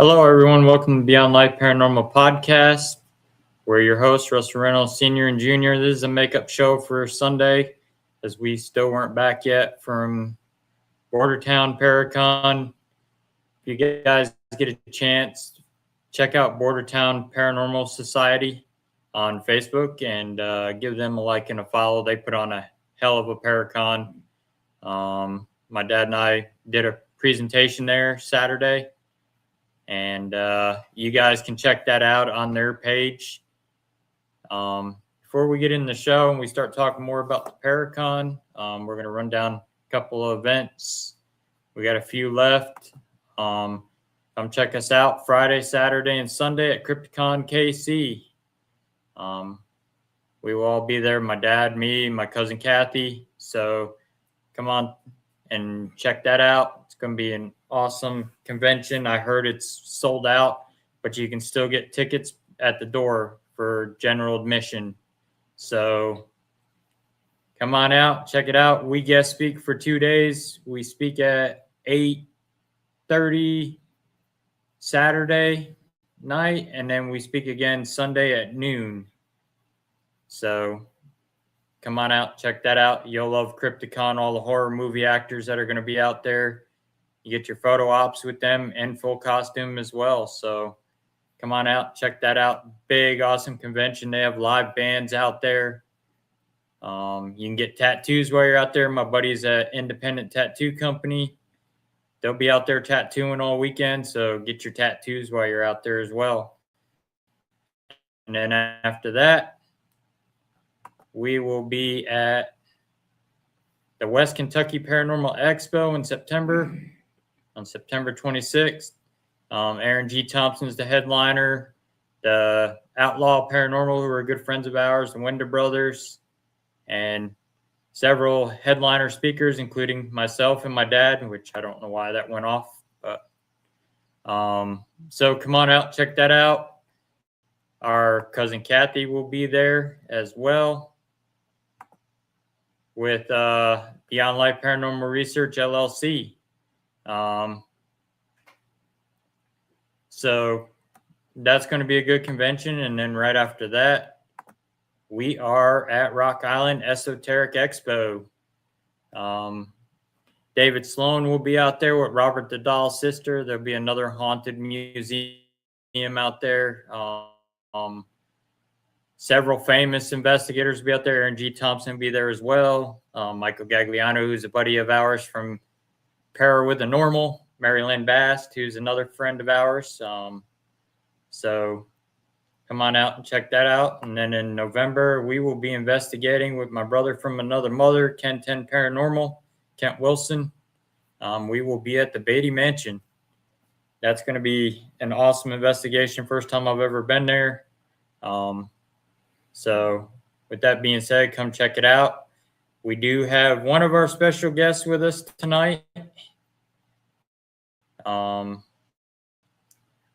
Hello, everyone. Welcome to Beyond Life Paranormal Podcast. We're your hosts, Russell Reynolds, Senior and Junior. This is a makeup show for Sunday, as we still weren't back yet from Bordertown Paracon. If you guys get a chance, check out Bordertown Paranormal Society on Facebook and give them a like and a follow. They put on a hell of a Paracon. My dad and I did a presentation there Saturday. And you guys can check that out on their page. Before we get in the show and we start talking more about the Paracon, we're going to run down a couple of events. We got a few left. Come check us out Friday, Saturday, and Sunday at Crypticon KC. We will all be there, my dad, me, my cousin Kathy. So come on and check that out. It's going to be an awesome convention. I heard it's sold out, but you can still get tickets at the door for general admission. So come on out, check it out. We guest speak for 2 days. We speak at 8:30 Saturday night, and then we speak again Sunday at noon. So come on out, check that out. You'll love Crypticon, all the horror movie actors that are going to be out there. You get your photo ops with them in full costume as well. So come on out, check that out. Big, awesome convention. They have live bands out there. You can get tattoos while you're out there. My buddy's at Independent Tattoo Company. They'll be out there tattooing all weekend. So get your tattoos while you're out there as well. And then after that, we will be at the West Kentucky Paranormal Expo in September, on September 26th. Aaron G. Thompson is the headliner. The Outlaw Paranormal, who are good friends of ours, the Winder Brothers, and several headliner speakers, including myself and my dad, which I don't know why that went off. But so come on out, check that out. Our cousin Kathy will be there as well, with Beyond Life Paranormal Research, LLC. So that's going to be a good convention. And then right after that, we are at Rock Island Esoteric Expo. David Sloan will be out there with Robert the Doll's sister. There'll be another haunted museum out there. Several famous investigators will be out there. Aaron G. Thompson will be there as well. Michael Gagliano, who's a buddy of ours from Para with the Normal. Mary Lynn Bast, who's another friend of ours. So come on out and check that out. And then in November, we will be investigating with my brother from another mother, Ken 10 Paranormal, Kent Wilson. We will be at the Beatty Mansion. That's going to be an awesome investigation. First time I've ever been there. So with that being said, come check it out. We do have one of our special guests with us tonight.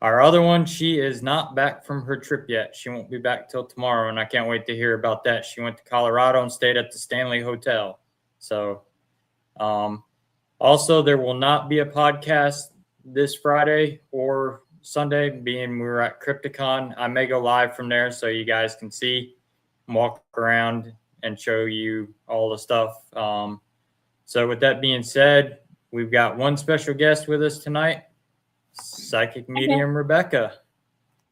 Our other one, she is not back from her trip yet. She won't be back till tomorrow, and I can't wait to hear about that. She went to Colorado and stayed at the Stanley Hotel. So also, there will not be a podcast this Friday or Sunday, being we're at Crypticon. I may go live from there so you guys can see, walk around, and show you all the stuff. So with that being said, we've got one special guest with us tonight, psychic medium Rebecca.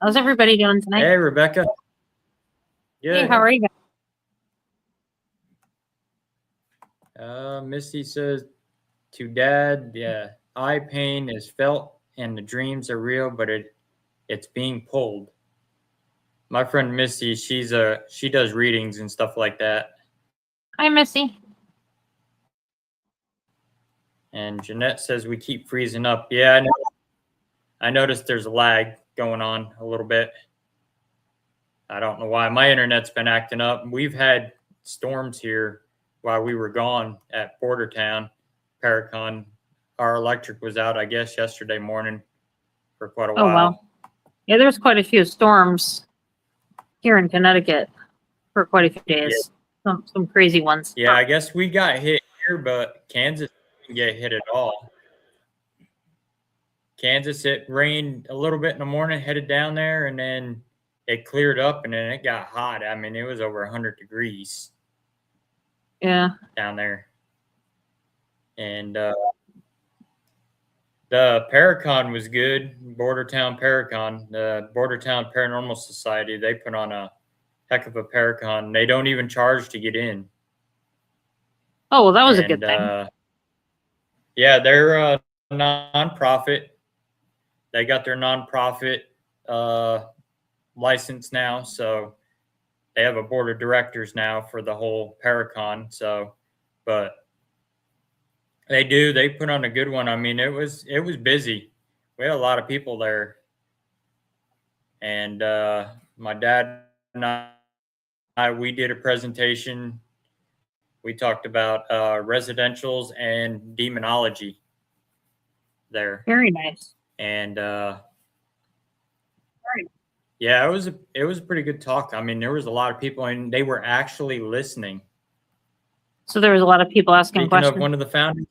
How's everybody doing tonight? Hey, Rebecca. Good. Hey, how are you guys? Misty says, to Dad, yeah, eye pain is felt and the dreams are real, but it's being pulled. My friend Misty, she does readings and stuff like that. Hi, Missy. And Jeanette says we keep freezing up. Yeah, I noticed there's a lag going on a little bit. I don't know why. My internet's been acting up. We've had storms here while we were gone at Bordertown, Paracon. Our electric was out, I guess, yesterday morning for quite a while. Oh, wow. Yeah, there's quite a few storms here in Connecticut for quite a few days. Yeah. Some crazy ones. Yeah, I guess we got hit here, but Kansas didn't get hit at all. Kansas, it rained a little bit in the morning, headed down there, and then it cleared up, and then it got hot. I mean, it was over 100 degrees. Yeah. Down there. And the Paracon was good. Bordertown Paracon, the Bordertown Paranormal Society, they put on a heck of a Paracon. They don't even charge to get in. Oh, well, that was a good thing. Yeah, they're a nonprofit. They got their nonprofit license now, so they have a board of directors now for the whole Paracon. So, but they put on a good one. I mean, it was busy. We had a lot of people there, and my dad and we did a presentation. We talked about residentials and demonology there. Very nice. And yeah, it was a pretty good talk. I mean, there was a lot of people, and they were actually listening. So there was a lot of people asking Speaking questions. of one of the founders,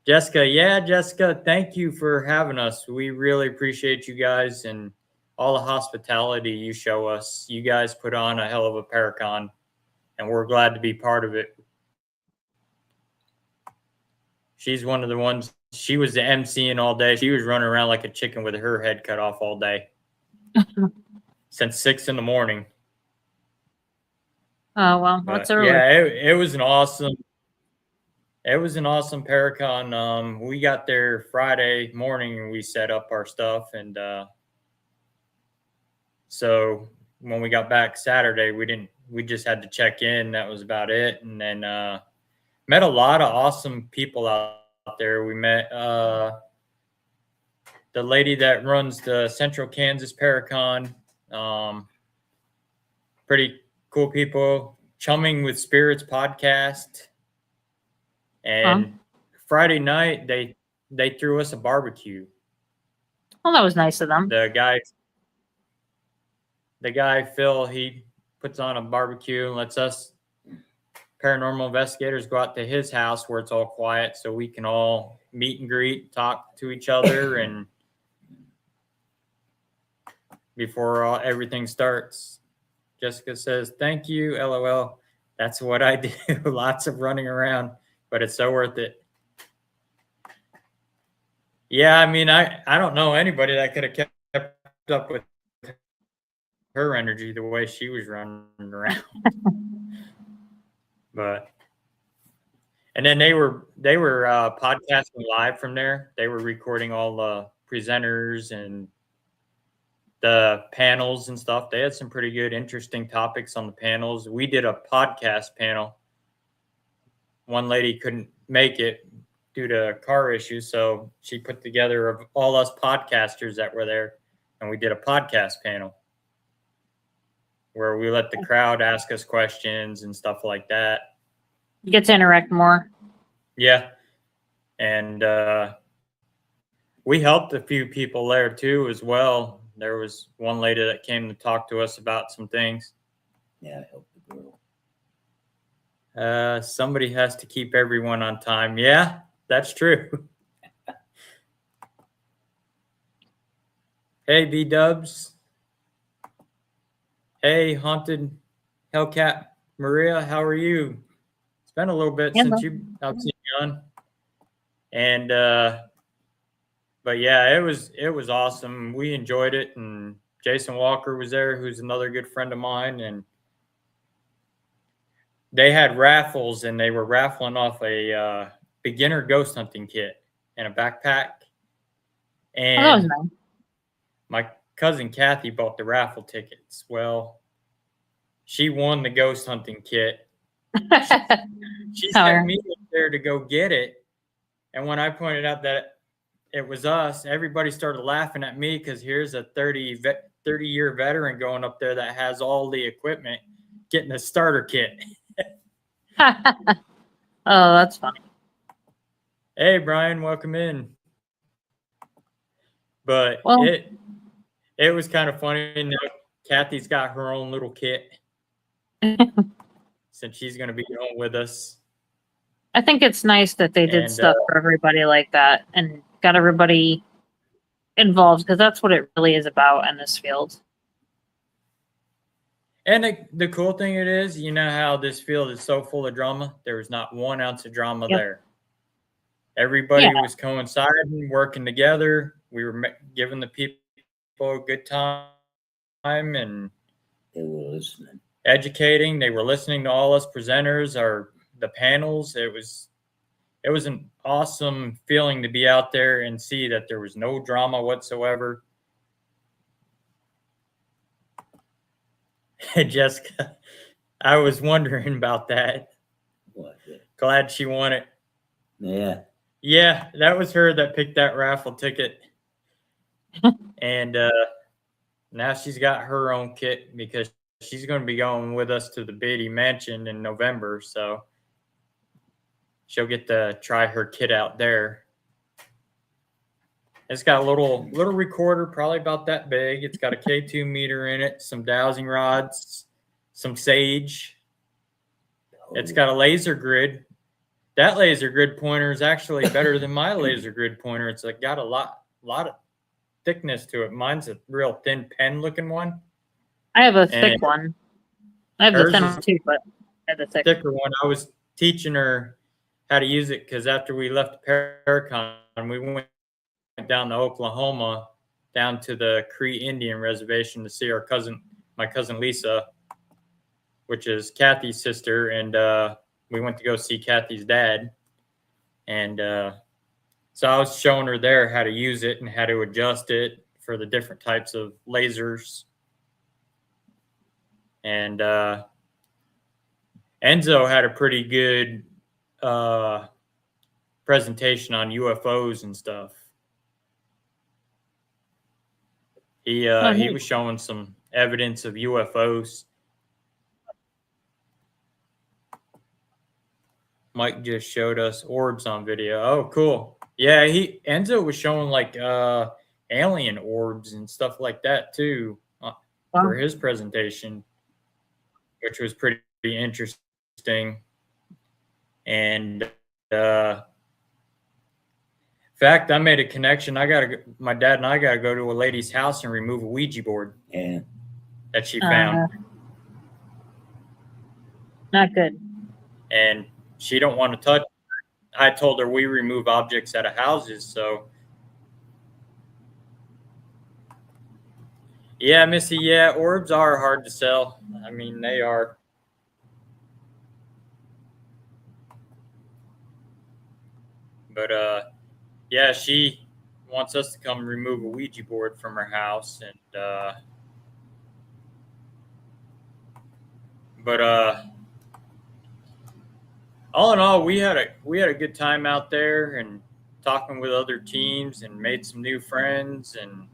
Jessica. Yeah, Jessica, thank you for having us. We really appreciate you guys and all the hospitality you show us. You guys put on a hell of a Paracon, and we're glad to be part of it. She's one of the ones, she was the MCing all day. She was running around like a chicken with her head cut off all day. Since 6 in the morning. Oh, well, that's early. Yeah, it was an awesome Paracon. We got there Friday morning and we set up our stuff, and so when we got back Saturday, we just had to check in. That was about it. And then met a lot of awesome people out there. We met the lady that runs the Central Kansas Paracon. Pretty cool people. Chumming with Spirits podcast. And Friday night they threw us a barbecue. Well, that was nice of them. The guy Phil, he puts on a barbecue and lets us paranormal investigators go out to his house where it's all quiet, so we can all meet and greet, talk to each other, and before everything starts. Jessica says, "Thank you, LOL." That's what I do. Lots of running around, but it's so worth it. Yeah, I mean, I don't know anybody that could have kept up with her energy the way she was running around. But and then they were podcasting live from there. They were recording all the presenters and the panels and stuff. They had some pretty good, interesting topics on the panels. We did a podcast panel. One lady couldn't make it due to car issues, so she put together all us podcasters that were there, and we did a podcast panel where we let the crowd ask us questions and stuff like that. You get to interact more. Yeah. And we helped a few people there too as well. There was one lady that came to talk to us about some things. Yeah, I helped the girl. Somebody has to keep everyone on time. Yeah, that's true. Hey, B-dubs. Hey, Haunted Hellcat Maria, how are you? It's been a little bit since I've seen you on. And but yeah, it was awesome. We enjoyed it, and Jason Walker was there, who's another good friend of mine, and they had raffles, and they were raffling off a beginner ghost hunting kit and a backpack. And that was nice. My cousin Kathy bought the raffle tickets. Well, she won the ghost hunting kit. She sent me up there to go get it. And when I pointed out that it was us, everybody started laughing at me because here's a 30-year veteran going up there that has all the equipment getting a starter kit. Oh, that's funny. Hey, Brian, welcome in. But it was kind of funny. You know, Kathy's got her own little kit since she's going to be home with us. I think it's nice that they did stuff for everybody like that. And got everybody involved, because that's what it really is about in this field. And the cool thing it is, you know how this field is so full of drama? There was not 1 ounce of drama there. Everybody was coinciding, working together. We were giving the people a good time, and They were listening. educating. They were listening to all us presenters, the panels. It was an awesome feeling to be out there and see that there was no drama whatsoever. Jessica, I was wondering about that. What? Glad she won it. Yeah. Yeah, that was her that picked that raffle ticket. And now she's got her own kit because she's going to be going with us to the Beatty Mansion in November. So she'll get to try her kit out there. It's got a little recorder, probably about that big. It's got a K2 meter in it, some dowsing rods, some sage. It's got a laser grid. That laser grid pointer is actually better than my laser grid pointer. It's got a lot of thickness to it. Mine's a real thin pen looking one. I have a thick one. I have the thin one too, but I have the thicker one. I was teaching her how to use it because after we left Paracon, we went down to Oklahoma, down to the Cree Indian reservation to see my cousin Lisa, which is Kathy's sister, and we went to go see Kathy's dad. And so I was showing her there how to use it and how to adjust it for the different types of lasers. And Enzo had a pretty good presentation on UFOs and stuff. He was showing some evidence of UFOs. Mike just showed us orbs on video. Oh, cool. Yeah, Enzo was showing like alien orbs and stuff like that too for his presentation, which was pretty interesting. And in fact, I made a connection. My dad and I gotta go to a lady's house and remove a Ouija board. Yeah. That she found. Not good. And she don't want to touch it. I told her we remove objects out of houses, so. Yeah, Missy, yeah, orbs are hard to sell. I mean, they are. But, yeah, she wants us to come remove a Ouija board from her house. And, but, all in all, we had a good time out there and talking with other teams and made some new friends, and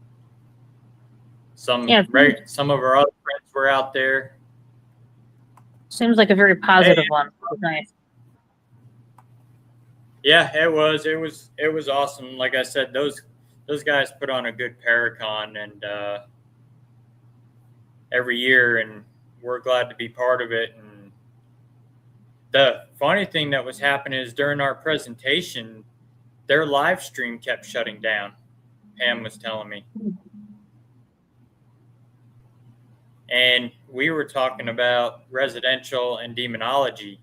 some of our other friends were out there. Seems like a very positive one. It was nice. Yeah, it was awesome. Like I said, those guys put on a good Paracon and every year, and we're glad to be part of it. And the funny thing that was happening is during our presentation, their live stream kept shutting down. Pam was telling me. And we were talking about residential and demonology.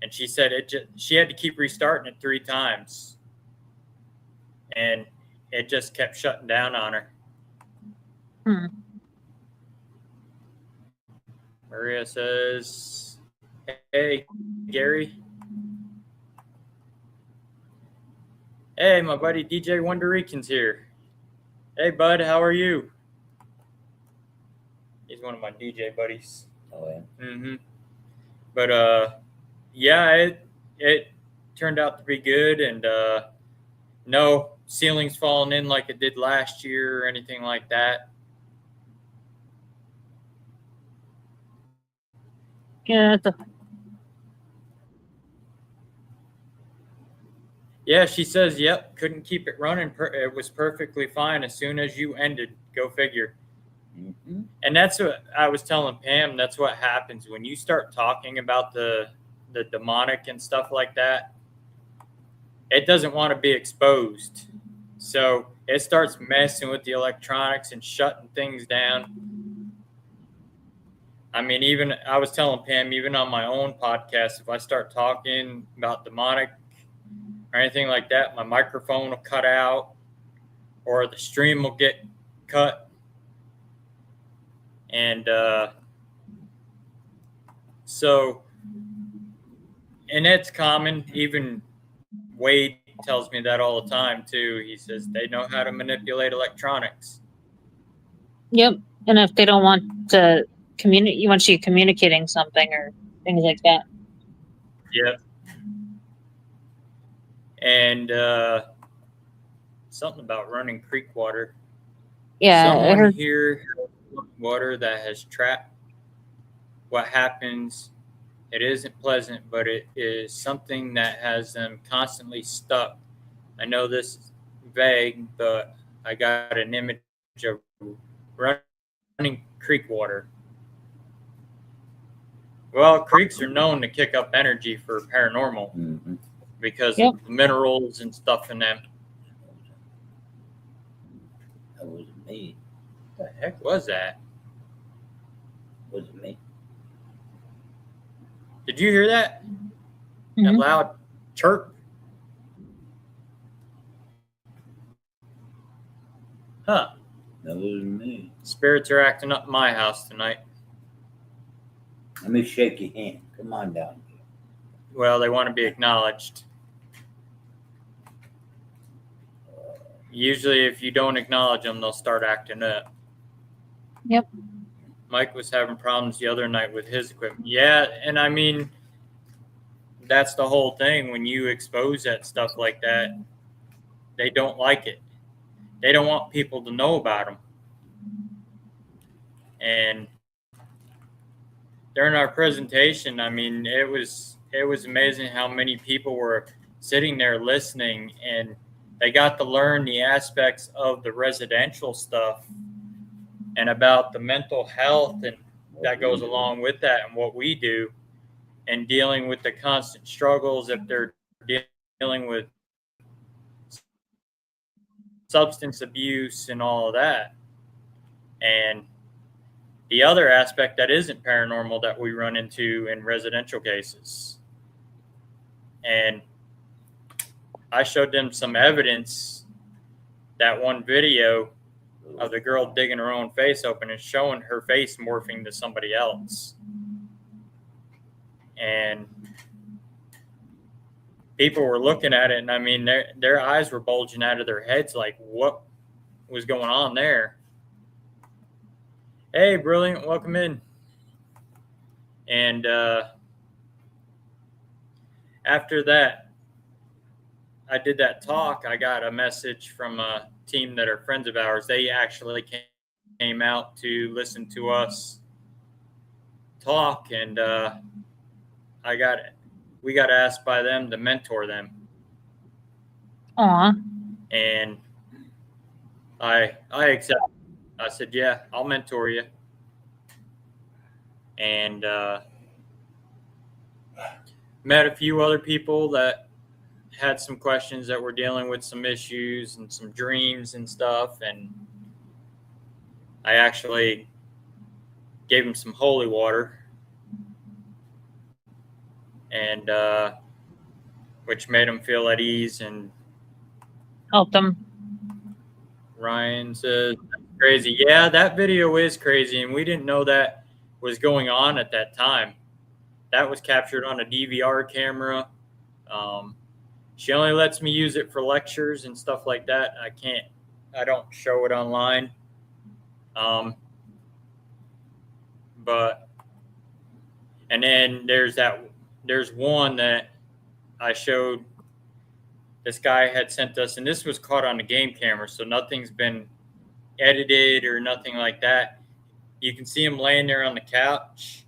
And she said she had to keep restarting it 3 times. And it just kept shutting down on her. Maria says, "Hey, Gary. Hey, my buddy DJ Wonderican's here. Hey, bud, how are you?" He's one of my DJ buddies. Oh, yeah. Mm-hmm. But, yeah, it turned out to be good, and no ceilings falling in like it did last year or anything like that. Yeah, Yeah, she says, yep, couldn't keep it running. It was perfectly fine as soon as you ended. Go figure. Mm-hmm. And that's what I was telling Pam. That's what happens when you start talking about the demonic and stuff like that. it doesn't want to be exposed. So it starts messing with the electronics and shutting things down. I mean, even I was telling Pam, even on my own podcast, if I start talking about demonic or anything like that, my microphone will cut out or the stream will get cut. And so, and it's common. Even Wade tells me that all the time, too. He says they know how to manipulate electronics. Yep. And if they don't want to you want you communicating something or things like that. Yep. And something about running creek water. Yeah, I Someone heard. here has water that has trapped. What happens? It isn't pleasant, but it is something that has them constantly stuck. I know this is vague, but I got an image of running creek water. Well, creeks are known to kick up energy for paranormal Mm-hmm. because Yep. of minerals and stuff in them. That wasn't me. What the heck was that? Wasn't me. Did you hear that? That Mhm. loud chirp? Huh. That wasn't me. Spirits are acting up my house tonight. Let me shake your hand. Come on down here. Well, they want to be acknowledged. Usually, if you don't acknowledge them, they'll start acting up. Yep. Mike was having problems the other night with his equipment. Yeah, and I mean, that's the whole thing. When you expose that stuff like that, they don't like it. They don't want people to know about them. And during our presentation, I mean, it was amazing how many people were sitting there listening, and they got to learn the aspects of the residential stuff and about the mental health and that goes along with that and what we do, and dealing with the constant struggles if they're dealing with substance abuse and all of that. And the other aspect that isn't paranormal that we run into in residential cases. And I showed them some evidence, that one video of the girl digging her own face open and showing her face morphing to somebody else. And people were looking at it, and I mean, their eyes were bulging out of their heads like, what was going on there? Hey, brilliant, welcome in. And after that, I did that talk. I got a message from a team that are friends of ours. They actually came out to listen to us talk, and we got asked by them to mentor them. Aw. And I accepted. I said, yeah, I'll mentor you. And met a few other people that had some questions that were dealing with some issues and some dreams and stuff. And I actually gave them some holy water, and which made them feel at ease. And Help them. Ryan says, that's crazy. Yeah, that video is crazy, and we didn't know that was going on at that time. That was captured on a DVR camera. She only lets me use it for lectures and stuff like that. I don't show it online. But, and then there's one that I showed. This guy had sent us, and this was caught on a game camera, so nothing's been edited or nothing like that. You can see him laying there on the couch,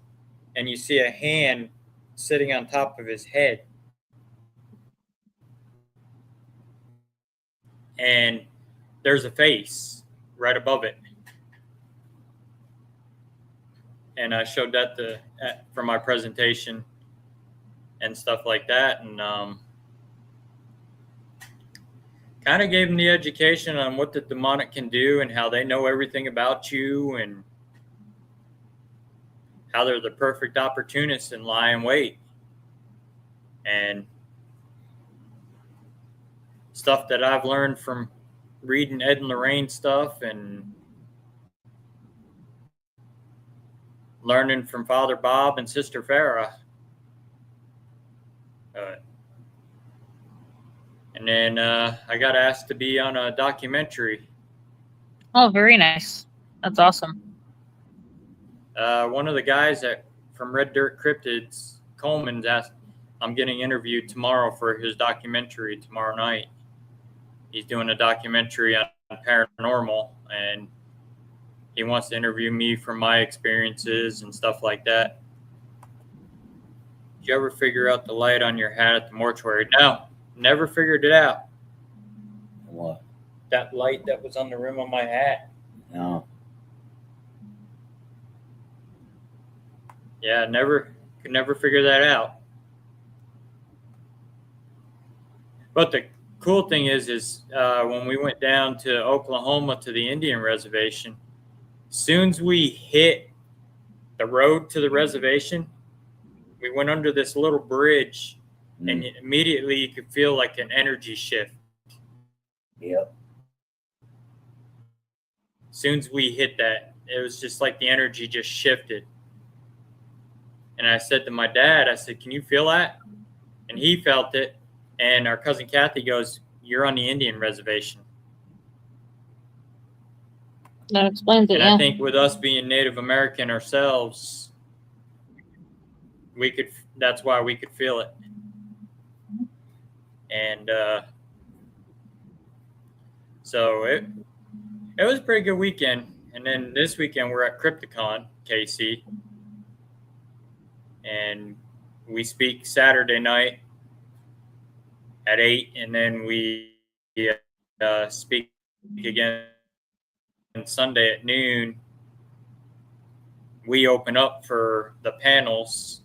and you see a hand sitting on top of his head. And there's a face right above it. And I showed that for my presentation and stuff like that. And kind of gave them the education on what the demonic can do and how they know everything about you and how they're the perfect opportunists and lie in wait. And stuff that I've learned from reading Ed and Lorraine stuff and learning from Father Bob and Sister Farah. And then I got asked to be on a documentary. Oh, very nice. That's awesome. One of the guys from Red Dirt Cryptids, Coleman's asked, I'm getting interviewed tomorrow for his documentary tomorrow night. He's doing a documentary on paranormal, and he wants to interview me from my experiences and stuff like that. Did you ever figure out the light on your hat at the mortuary? No, never figured it out. What? That light that was on the rim of my hat. No. Yeah, could never figure that out. But the cool thing is when we went down to Oklahoma to the Indian reservation, as soon as we hit the road to the reservation, we went under this little bridge, and immediately you could feel like an energy shift. Yep. As soon as we hit that, it was just like the energy just shifted. And I said to my dad, I said, can you feel that? And he felt it. And our cousin Kathy goes, you're on the Indian reservation. That explains it, And yeah. I think with us being Native American ourselves, that's why we could feel it. And so it was a pretty good weekend. And then this weekend we're at Crypticon, KC. And we speak Saturday night at 8, and then we speak again Sunday at noon. We open up for the panels,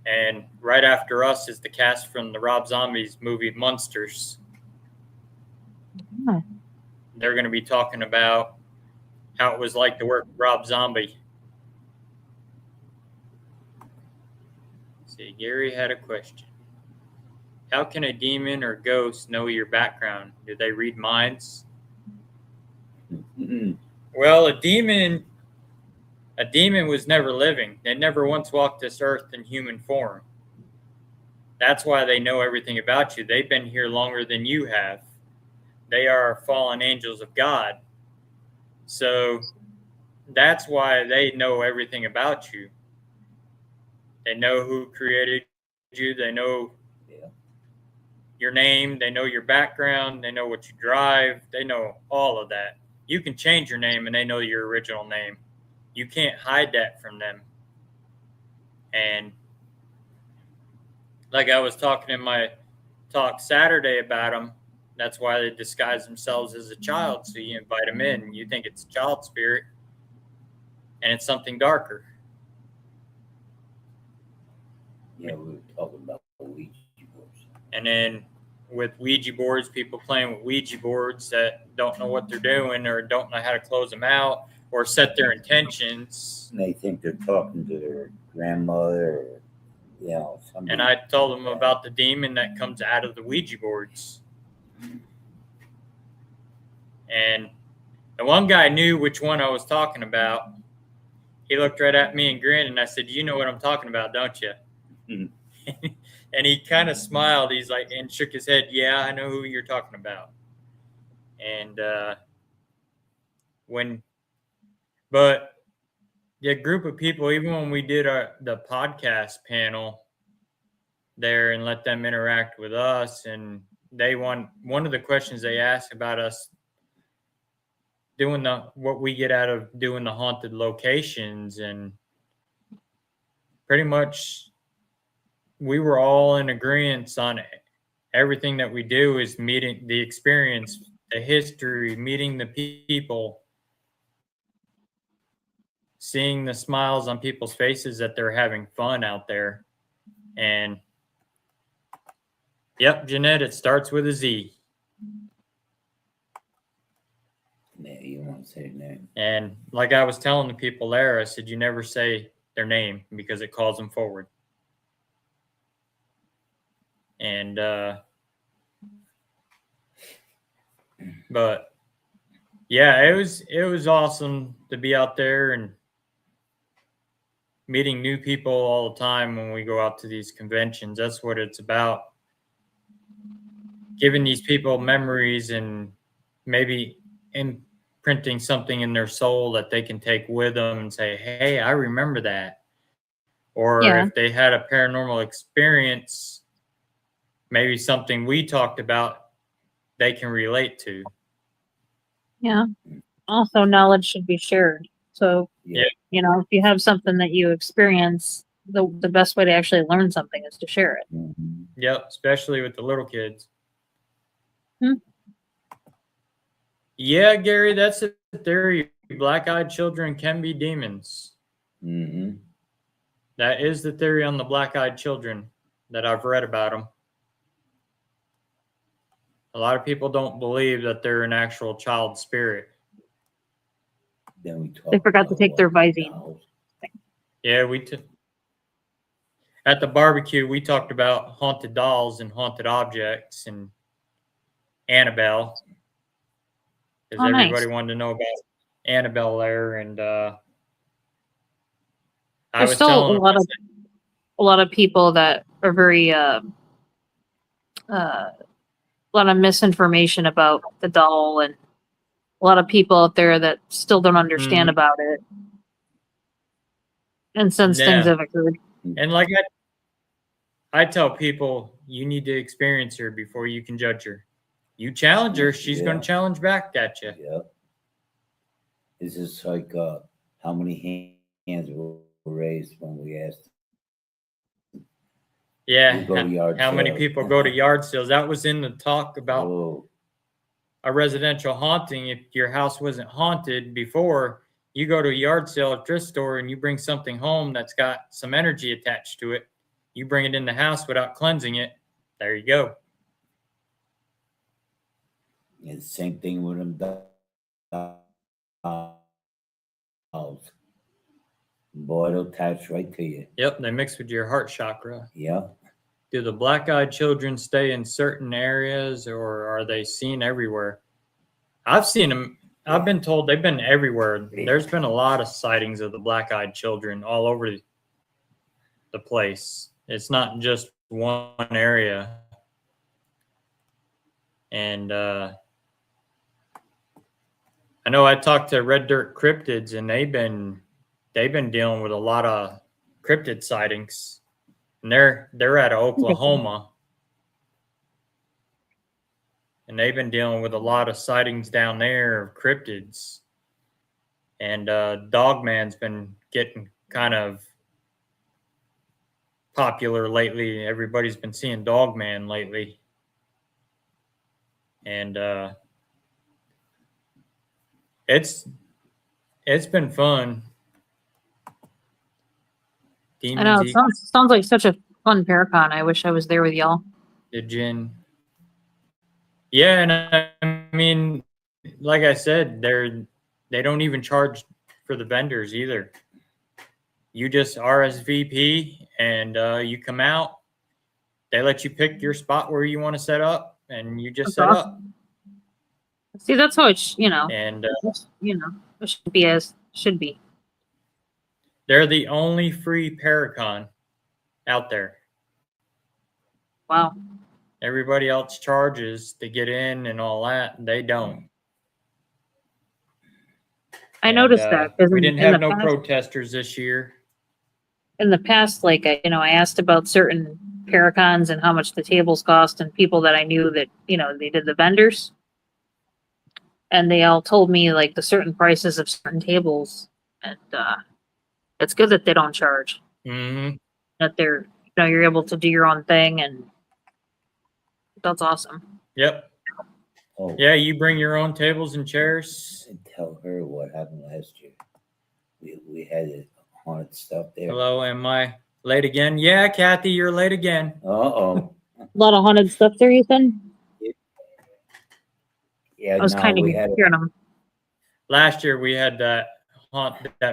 and right after us is the cast from the Rob Zombie's movie Monsters. Oh. They're going to be talking about how it was like to work with Rob Zombie. See, Gary had a question. How can a demon or ghost know your background? Do they read minds? Mm-hmm. Well, a demon was never living. They never once walked this earth in human form. That's why they know everything about you. They've been here longer than you have. They are fallen angels of God. So that's why they know everything about you. They know who created you. They know your name. They know your background. They know what you drive. They know all of that. You can change your name and they know your original name. You can't hide that from them. And like I was talking in my talk Saturday about them, that's why they disguise themselves as a child. So you invite them in. You think it's a child spirit, and it's something darker. Yeah, we were talking about Ouija boards. And then with Ouija boards, people playing with Ouija boards that don't know what they're doing or don't know how to close them out or set their intentions. And they think they're talking to their grandmother or, somebody. And I told them about the demon that comes out of the Ouija boards. And the one guy knew which one I was talking about. He looked right at me and grinned, and I said, you know what I'm talking about, don't you? Mm-hmm. And he kind of smiled. He's like, and shook his head. Yeah, I know who you're talking about. And but the group of people, even when we did the podcast panel there and let them interact with us, and one of the questions they asked about us doing what we get out of doing the haunted locations, and pretty much we were all in agreement on it. Everything that we do is meeting the experience, the history, meeting the people, seeing the smiles on people's faces that they're having fun out there. And yep, Jeanette, it starts with a Z. don't say their name. And like I was telling the people there, I said, you never say their name because it calls them forward. And, but yeah, it was awesome to be out there and meeting new people all the time when we go out to these conventions. That's what it's about. Giving these people memories and maybe imprinting something in their soul that they can take with them and say, hey, I remember that. Or Yeah. if they had a paranormal experience, maybe something we talked about, they can relate to. Yeah. Also, knowledge should be shared. So, Yeah. you know, if you have something that you experience, the best way to actually learn something is to share it. Mhm. Yep, especially with the little kids. Hmm. Yeah, Gary, that's a theory. Black-eyed children can be demons. Mhm. That is the theory on the black-eyed children that I've read about them. A lot of people don't believe that they're an actual child spirit. Then we talk. They forgot to about take their what, Visine. dolls? Yeah, at the barbecue, we talked about haunted dolls and haunted objects and Annabelle. Because Oh, nice. everybody wanted to know about Annabelle there. And I There's was still telling them, a lot of people that are very a lot of misinformation about the doll, and a lot of people out there that still don't understand Mhm. about it. And since things Yeah. have occurred, And like I tell people, you need to experience her before you can judge her. You challenge her, she's going Yeah. to challenge back at you. Yep. It's just like how many hands were raised when we asked. Yeah. You go to yard How many sales. people go to yard sales? That was in the talk about Oh, a residential haunting. If your house wasn't haunted before, you go to a yard sale at thrift store and you bring something home that's got some energy attached to it. You bring it in the house without cleansing it. There you go. it's the same thing with them dolls. Boy, it'll attach right to you. Yep, they mix with your heart chakra. Yep. Do the black-eyed children stay in certain areas or are they seen everywhere? I've seen them. I've been told they've been everywhere. There's been a lot of sightings of the black-eyed children all over the place. It's not just one area. And I know I talked to Red Dirt Cryptids and they've been dealing with a lot of cryptid sightings. And they're out of Oklahoma. And they've been dealing with a lot of sightings down there of cryptids. And Dogman's been getting kind of popular lately. Everybody's been seeing Dogman lately. And it's been fun. I know it Demons sounds like such a fun Paracon. I wish I was there with y'all. the gin. Yeah, and I mean, like I said, they don't even charge for the vendors either. You just RSVP and you come out. They let you pick your spot where you want to set up, and you just That's set up. awesome. See, that's how it And it should be as should be. they're the only free Paracon out there. Wow. Everybody else charges to get in and all that. They don't. I noticed that because we didn't have no protesters this year. in the past, like I asked about certain Paracons and how much the tables cost, and people that I knew that they did the vendors, and they all told me like the certain prices of certain tables, and it's good that they don't charge. Mm-hmm. That they're you're able to do your own thing, and that's awesome. Yep. Oh, Yeah, you bring your own tables and chairs. and tell her what happened last year. We had haunted stuff there. Hello, am I late again? Yeah, Kathy, you're late again. Uh-oh. A lot of haunted stuff there, Ethan. Yeah, I was kind of we had hearing them. last year we had that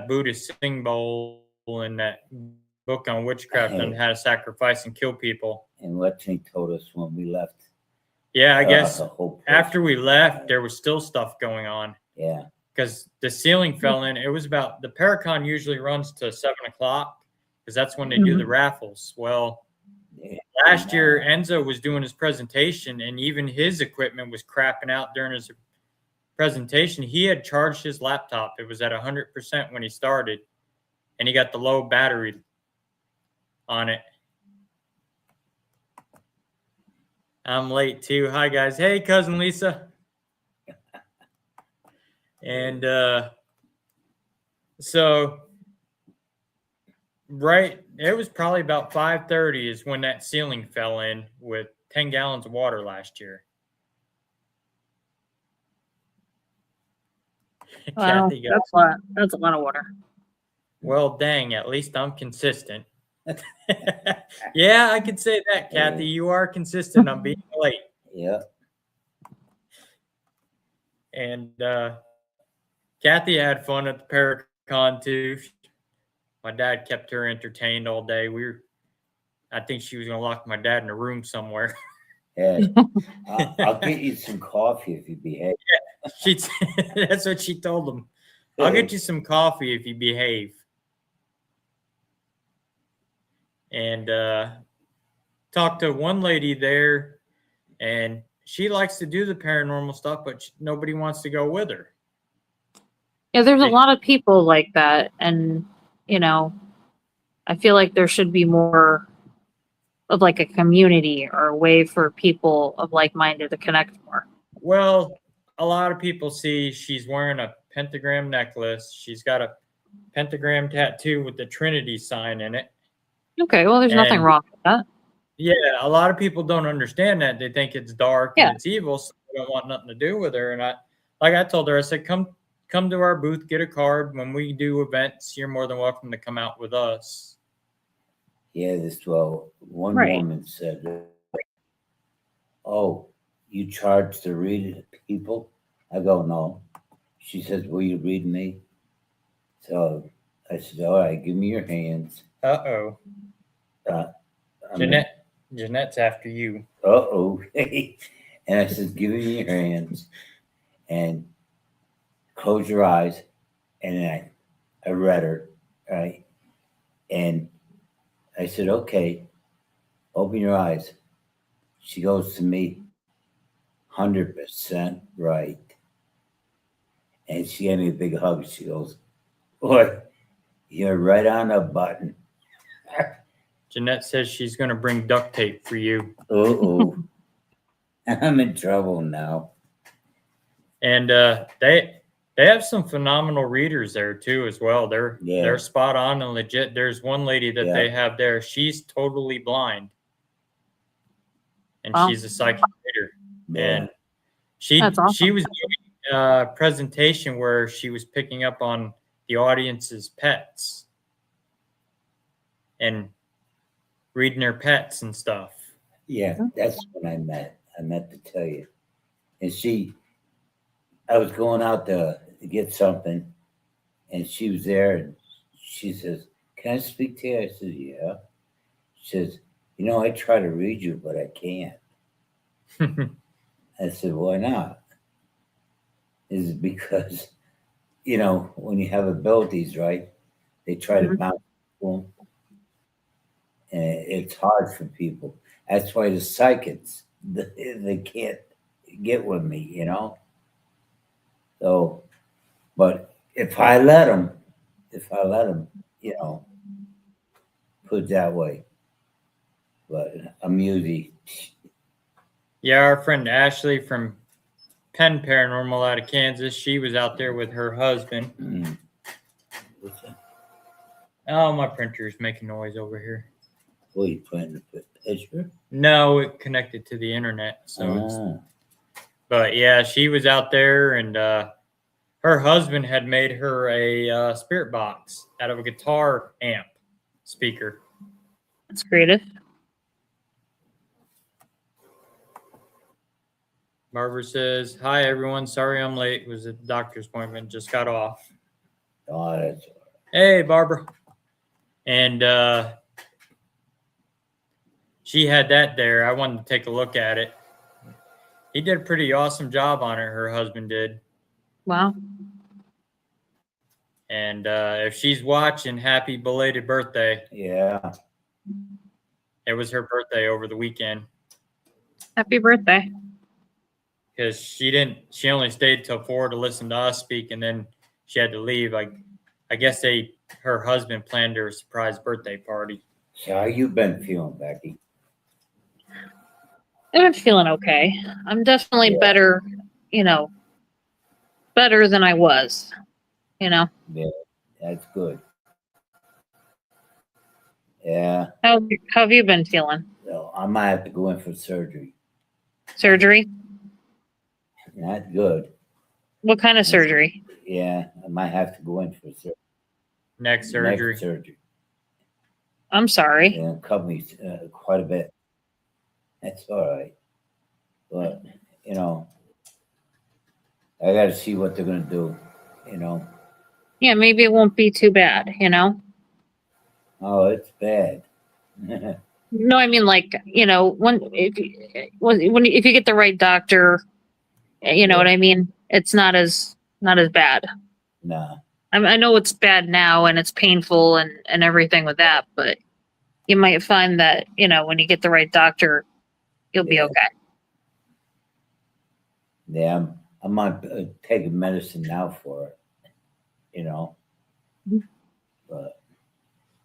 Buddhist singing bowl and that book on witchcraft and how to sacrifice and kill people. And what they told us when we left. Yeah, I guess the whole after we left, there was still stuff going on. Yeah. Because the ceiling fell in. It was about, the Paracon usually runs to 7 o'clock because that's when they do the raffles. Well, last year Enzo was doing his presentation and even his equipment was crapping out during his presentation. He had charged his laptop. It was at 100% when he started, and he got the low battery on it. I'm late too. Hi guys. Hey, cousin Lisa. And so right, it was probably about 5:30 is when that ceiling fell in with 10 gallons of water last year. Wow, Kathy goes, that's a lot of water. well, dang, at least I'm consistent. Yeah, I could say that, Kathy. You are consistent on being late. Yeah. And Kathy had fun at the Paracon too. My dad kept her entertained all day. I think she was gonna lock my dad in a room somewhere. Yeah. I'll get you some coffee if you behave. That's what she told him. I'll get you some coffee if you behave. And talked to one lady there, and she likes to do the paranormal stuff, but nobody wants to go with her. Yeah, there's a lot of people like that, and you know, I feel like there should be more of like a community or a way for people of like-minded to connect more. Well, a lot of people see she's wearing a pentagram necklace. She's got a pentagram tattoo with the Trinity sign in it. Okay, well, there's nothing wrong with that. Yeah, a lot of people don't understand that. They think it's dark and it's evil, so they don't want nothing to do with her. And I told her, I said, come to our booth, get a card. When we do events, you're more than welcome to come out with us. Yeah, one woman said, oh, you charge to read people? I go, no. She says, will you read me? So I said, all right, give me your hands. Uh-oh. Jeanette's after you. Uh-oh. And I said, give me your hands and close your eyes. And I read her, right? And I said, okay, open your eyes. She goes to me, 100% right. And she gave me a big hug. She goes, boy, you're right on the button. Jeanette says she's going to bring duct tape for you. Uh-oh. I'm in trouble now. And they have some phenomenal readers there too as well. They're spot on and legit. There's one lady that they have there. She's totally blind. And she's a psychic reader. Yeah. And she was doing a presentation where she was picking up on the audience's pets and reading their pets and stuff. Yeah, that's when I met. I meant to tell you. And I was going out to get something, and she was there, and she says, can I speak to you? I said, yeah. She says, I try to read you, but I can't. I said, why not? Is it because, when you have abilities, right, they try to bounce them. And it's hard for people. That's why the psychics, they can't get with me, So, but if I let them, put it that way. But I'm usually. Yeah, our friend Ashley from Penn Paranormal out of Kansas, she was out there with her husband. What's that? Oh, my printer is making noise over here. What, you planning to put picture? No, it connected to the internet. So, but yeah, she was out there, and her husband had made her a spirit box out of a guitar amp speaker. That's creative. Barbara says, "Hi everyone. Sorry I'm late. It was a doctor's appointment. Just got off." Oh, that's Hey, Barbara. And she had that there. I wanted to take a look at it. He did a pretty awesome job on it. Her husband did. Wow. And if she's watching, happy belated birthday. yeah. It was her birthday over the weekend Happy birthday. because she only stayed till 4 to listen to us speak, and then she had to leave. I guess her husband planned her a surprise birthday party. So how you been feeling, Becky? I'm feeling okay. I'm definitely Yeah. better, better than I was, Yeah, that's good. Yeah. How have you been feeling? So I might have to go in for surgery. Surgery? Not good. What kind of surgery? Yeah, I might have to go in for Neck surgery. neck surgery. I'm sorry. Yeah, cut me quite a bit. That's all right. But, I got to see what they're going to do, Yeah, maybe it won't be too bad, Oh, it's bad. No, I mean like, if you get the right doctor, you know what I mean? It's not as bad. Nah. I know it's bad now and it's painful and everything with that, but you might find that, when you get the right doctor, you'll be Yeah. okay. Yeah, I'm on taking medicine now for it, Mhm. But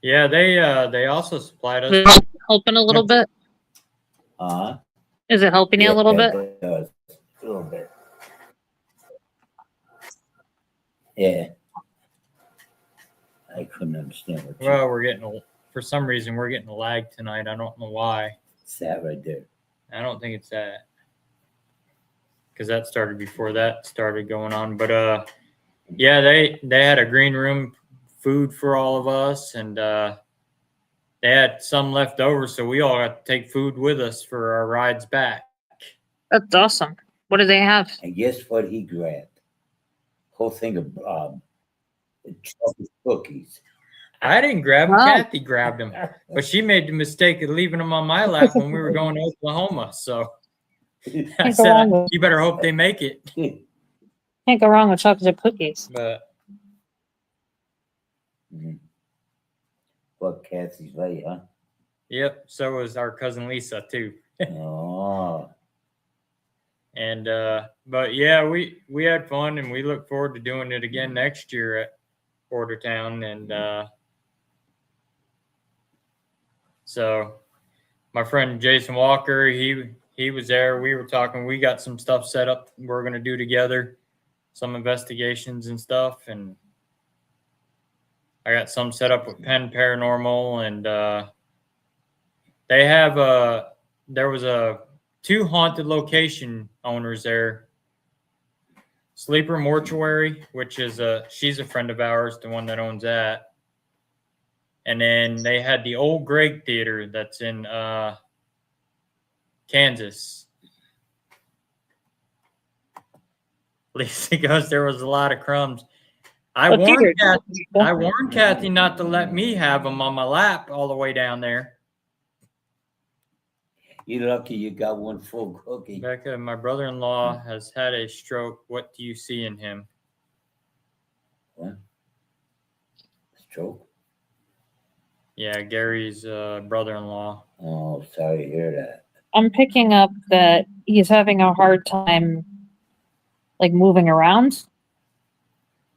Yeah, they also supplied us. Is it helping a little bit? Is it helping you a little bit? It does a little bit. Yeah. I couldn't understand what Well, for some reason we're getting a lag tonight. I don't know why. it's that right there. I don't think it's that. Because that started before that started going on. But yeah, they had a green room, food for all of us, and they had some left over, so we all got to take food with us for our rides back. That's awesome. What do they have? And guess what he grabbed? Whole thing of chocolate cookies. I didn't grab them. Wow. Kathy grabbed them, but she made the mistake of leaving them on my lap when we were going to Oklahoma. So I Can't go said, wrong with- "You better hope they make it." Can't go wrong with chocolate cookies. But What Kathy's way, huh? yep, so was our cousin Lisa too. Oh, And but yeah, we had fun, and we look forward to doing it again next year at Portertown. And so my friend Jason Walker, he was there. We were talking. We got some stuff set up we're gonna do together, some investigations and stuff, and I got some set up with Penn Paranormal, and they have there was two haunted location owners there. Sleeper Mortuary, which is she's a friend of ours, the one that owns that. And then they had the old Greg Theater that's in Kansas. Lisa goes, there was a lot of crumbs. I warned Kathy not to let me have them on my lap all the way down there. you're lucky you got one full cookie. Becca, my brother-in-law has had a stroke. What do you see in him? What? Stroke? Yeah, Gary's brother-in-law. Oh, sorry to hear that. I'm picking up that he's having a hard time, like, moving around.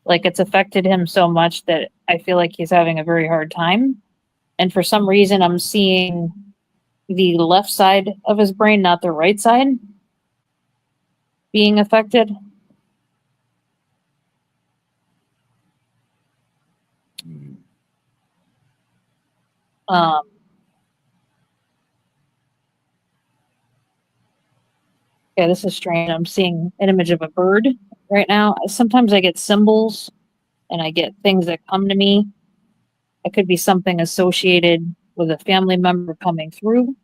Like, it's affected him so much that I feel like he's having a very hard time. And for some reason, I'm seeing the left side of his brain, not the right side, being affected. Mm. Yeah, this is strange. I'm seeing an image of a bird right now. Sometimes I get symbols and I get things that come to me. It could be something associated with a family member coming through.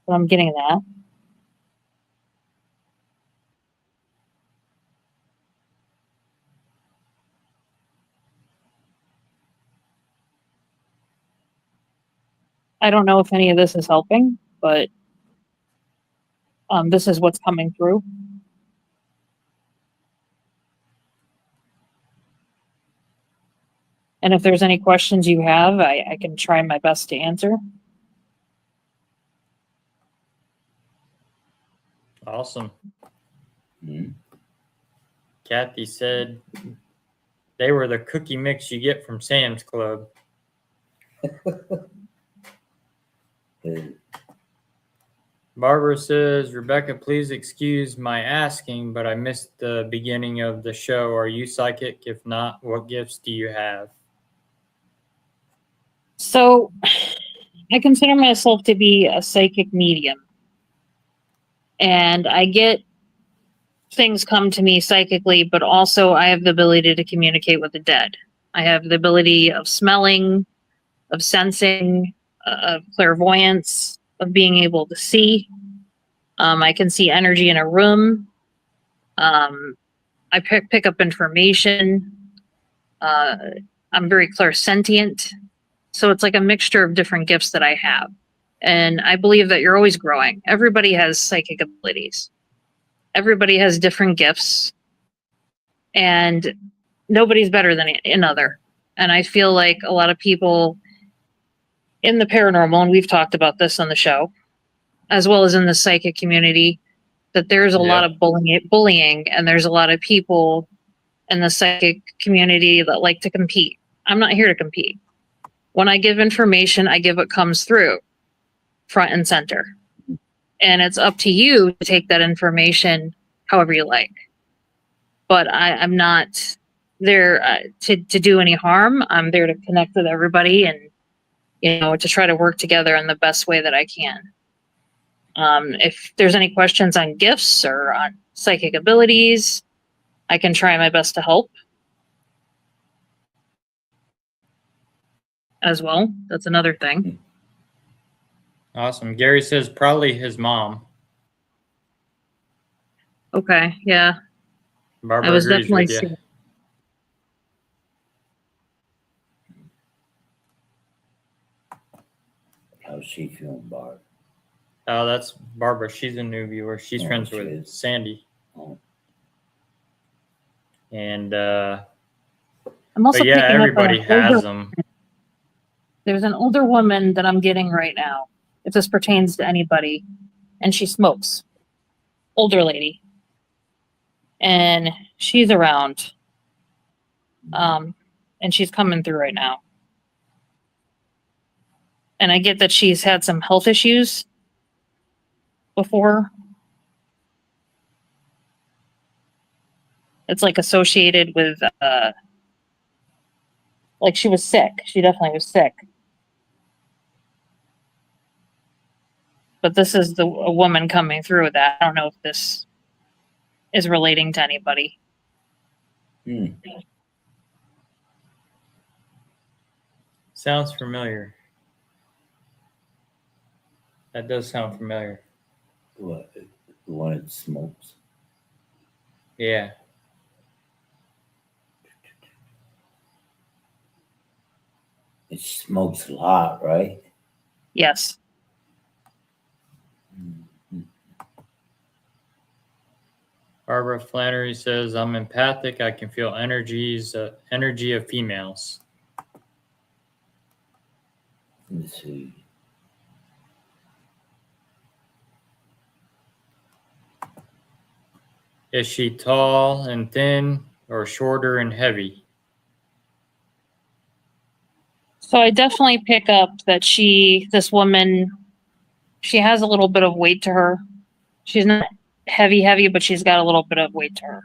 but I'm getting that. I don't know if any of this is helping, but this is what's coming through. And if there's any questions you have, I can try my best to answer. Awesome. Mhm. Kathy said they were the cookie mix you get from Sam's Club. Barbara says, Rebecca, please excuse my asking, but I missed the beginning of the show. Are you psychic? If not, what gifts do you have? So I consider myself to be a psychic medium. And I get things come to me psychically, but also I have the ability to communicate with the dead. I have the ability of smelling, of sensing, of clairvoyance, of being able to see. I can see energy in a room. I pick up information. I'm very clairsentient. So it's like a mixture of different gifts that I have. And I believe that you're always growing. Everybody has psychic abilities. Everybody has different gifts. And nobody's better than another. And I feel like a lot of people in the paranormal, and we've talked about this on the show, as well as in the psychic community, that there's a lot of bullying, and there's a lot of people in the psychic community that like to compete. I'm not here to compete. When I give information, I give what comes through, front and center. And it's up to you to take that information however you like. But I'm not there to do any harm. I'm there to connect with everybody and, to try to work together in the best way that I can. If there's any questions on gifts or on psychic abilities, I can try my best to help as well. That's another thing. Awesome. Gary says probably his mom. Okay, yeah. Barbara I was agrees definitely with you. seeing. How's she feeling, Barb? Oh, that's Barbara. She's a new viewer. She's Oh, friends she with is. Sandy. Oh. And I'm also but yeah, picking up on everybody an has older. them. There's an older woman that I'm getting right now. If this pertains to anybody, and she smokes. Older lady. And she's around. And she's coming through right now. And I get that she's had some health issues before. It's like associated with like she was sick. She definitely was sick. But this is a woman coming through with that. I don't know if this is relating to anybody. Sounds familiar. That does sound familiar. What? The one that smokes? Yeah. It smokes a lot, right? Yes. Barbara Flannery says, I'm empathic. I can feel energy of females. Let's see. Is she tall and thin or shorter and heavy? So I definitely pick up that this woman, she has a little bit of weight to her. She's not heavy, but she's got a little bit of weight to her.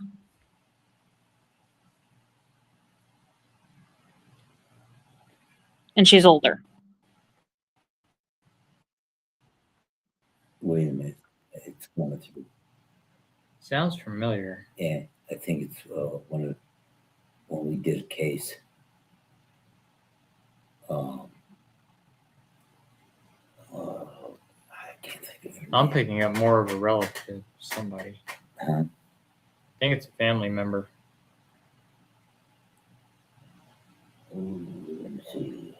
And she's older. Wait a minute. It's going through. Sounds familiar. Yeah, I think it's when we did a case. I I'm picking up more of a relative, somebody. Huh? I think it's a family member. Ooh, let me see.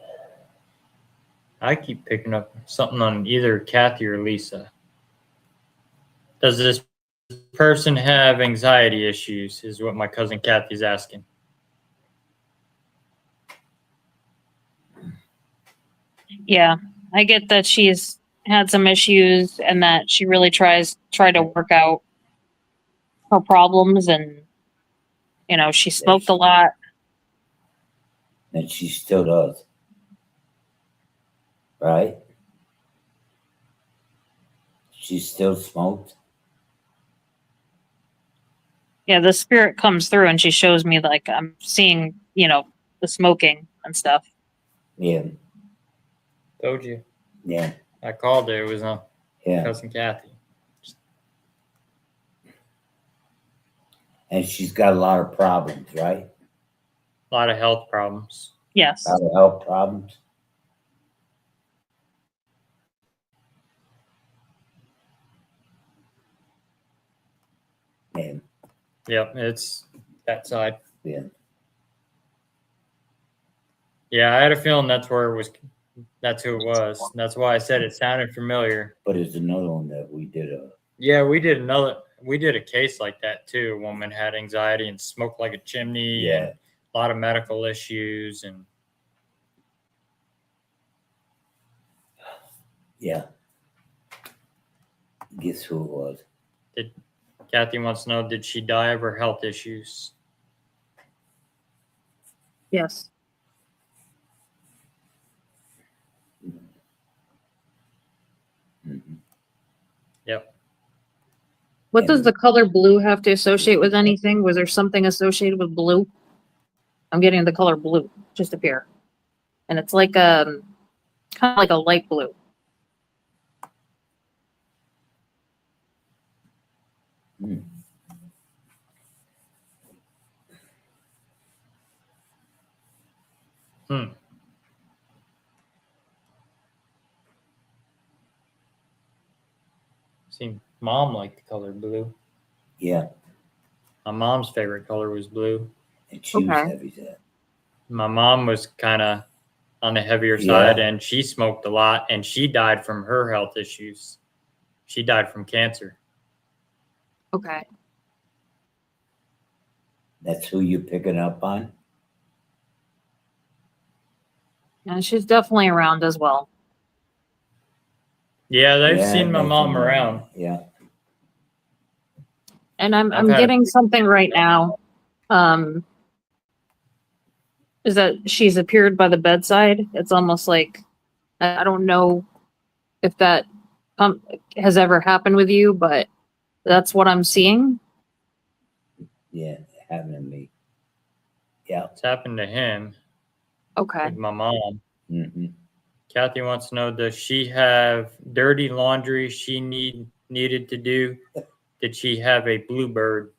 I keep picking up something on either Kathy or Lisa. Does this person have anxiety issues? Is what my cousin Kathy's asking. Yeah, I get that she's had some issues and that she really try to work out her problems, and she smoked a lot. And she still does. Right? She still smoked. Yeah, the spirit comes through and she shows me like I'm seeing, the smoking and stuff. Yeah. Told you. Yeah. I called her. It was Yeah. cousin Kathy. And she's got a lot of problems, right? A lot of health problems. Yes. A lot of health problems. Yeah. Yep, it's that side. Yeah. Yeah, I had a feeling that's where it was. That's who it was. That's why I said it sounded familiar. But there's another one that we did Yeah, we did a case like that too. A woman had anxiety and smoked like a chimney Yeah. and a lot of medical issues and yeah. Guess who it was? Kathy wants to know, did she die of her health issues? Yes. Mm-hmm. Yep. What does the color blue have to associate with anything? Was there something associated with blue? I'm getting the color blue just appear. And it's like kind of like a light blue. Mm. See, Mom liked the color blue. Yeah. My mom's favorite color was blue. And she was Okay. heavy set. My mom was kind of on the heavier Yeah. side and she smoked a lot and she died from her health issues. She died from cancer. Okay. That's who you're picking up on? And she's definitely around as well. Yeah, they've Yeah, seen my mom definitely. around. Yeah. And I'm I've had a- getting something right now. Is that she's appeared by the bedside. It's almost like I don't know if that has ever happened with you, but that's what I'm seeing. Yeah. It happened to me. Yeah. It's happened to him Okay. with my mom. Mm-hmm. Kathy wants to know, does she have dirty laundry she needed to do? Did she have a bluebird?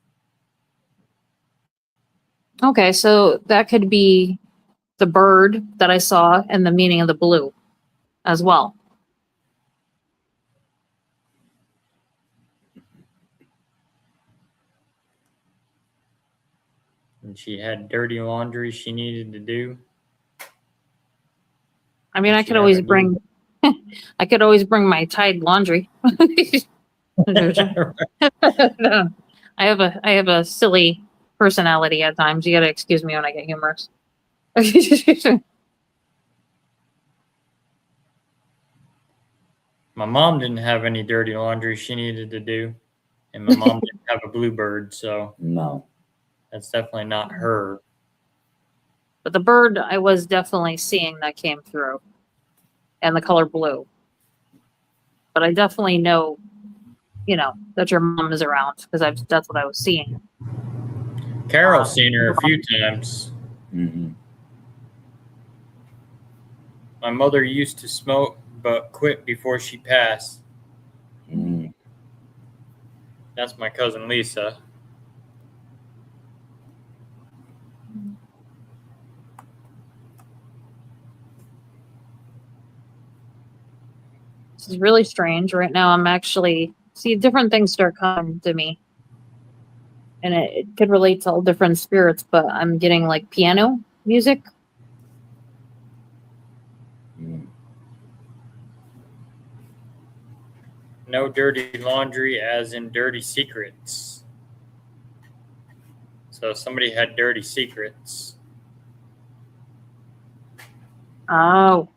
Okay, so that could be the bird that I saw and the meaning of the blue as well. And she had dirty laundry she needed to do? I mean, Did I she could have always a blue- bring, I could always bring my Tide laundry. I have a silly personality at times. You gotta excuse me when I get humorous. My mom didn't have any dirty laundry she needed to do. And my mom didn't have a bluebird, so No. that's definitely not her. But the bird I was definitely seeing that came through, and the color blue. But I definitely know, that your mom is around because that's what I was seeing. Carol's seen her a few times. Mm-hmm. My mother used to smoke, but quit before she passed. Mm-hmm. That's my cousin Lisa. This is really strange. Right now, I'm actually see different things start coming to me, and it could relate to all different spirits. But I'm getting like piano music. Mm. No dirty laundry, as in dirty secrets. So somebody had dirty secrets. Oh,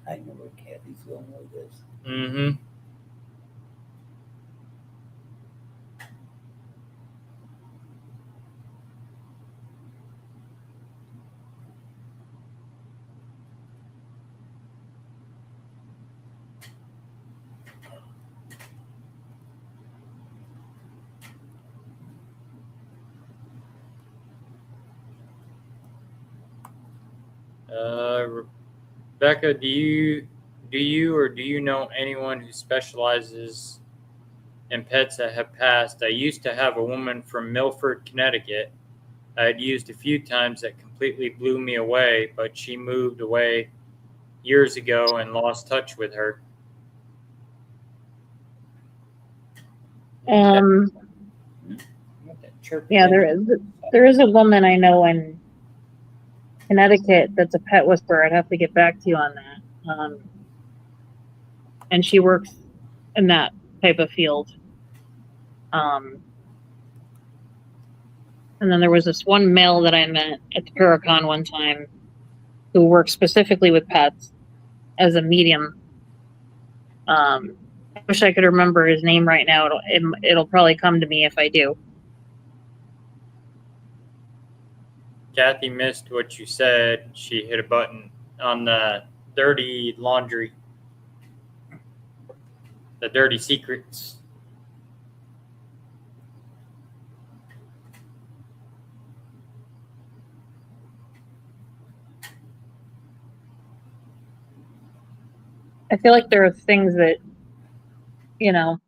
I know where Kathy's going with this. Mm-hmm. Rebecca, do you know anyone who specializes in pets that have passed? I used to have a woman from Milford, Connecticut. I had used a few times that completely blew me away, but she moved away years ago and lost touch with her. um, What that chirp yeah, again? there is a woman I know in Connecticut that's a pet whisperer. I'd have to get back to you on that. And she works in that type of field. And then there was this one male that I met at the Paracon one time who works specifically with pets as a medium. I wish I could remember his name right now. It'll probably come to me if I do. Kathy missed what you said. She hit a button on the dirty laundry, the dirty secrets. I feel like there are things that, you know,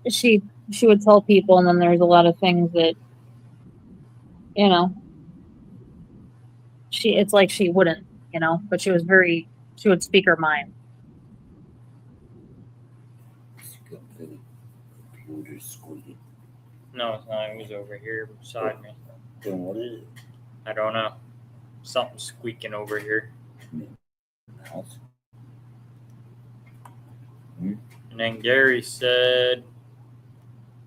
she would tell people, and then there's a lot of things that, you know, it's like she wouldn't, but she would speak her mind. It's good for the computer squeaking. No, it's not. It was over here beside me. Then what is it? I don't know. Something squeaking over here. Mouse? And then Gary said,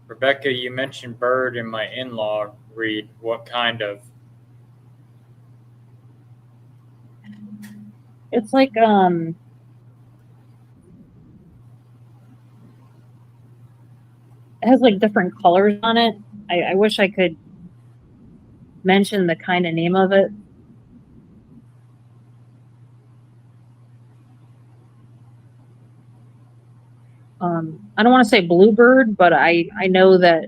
Rebecca, you mentioned bird in my in-law read. What kind of? It's like it has like different colors on it. I wish I could mention the kind of name of it. I don't want to say bluebird, but I know that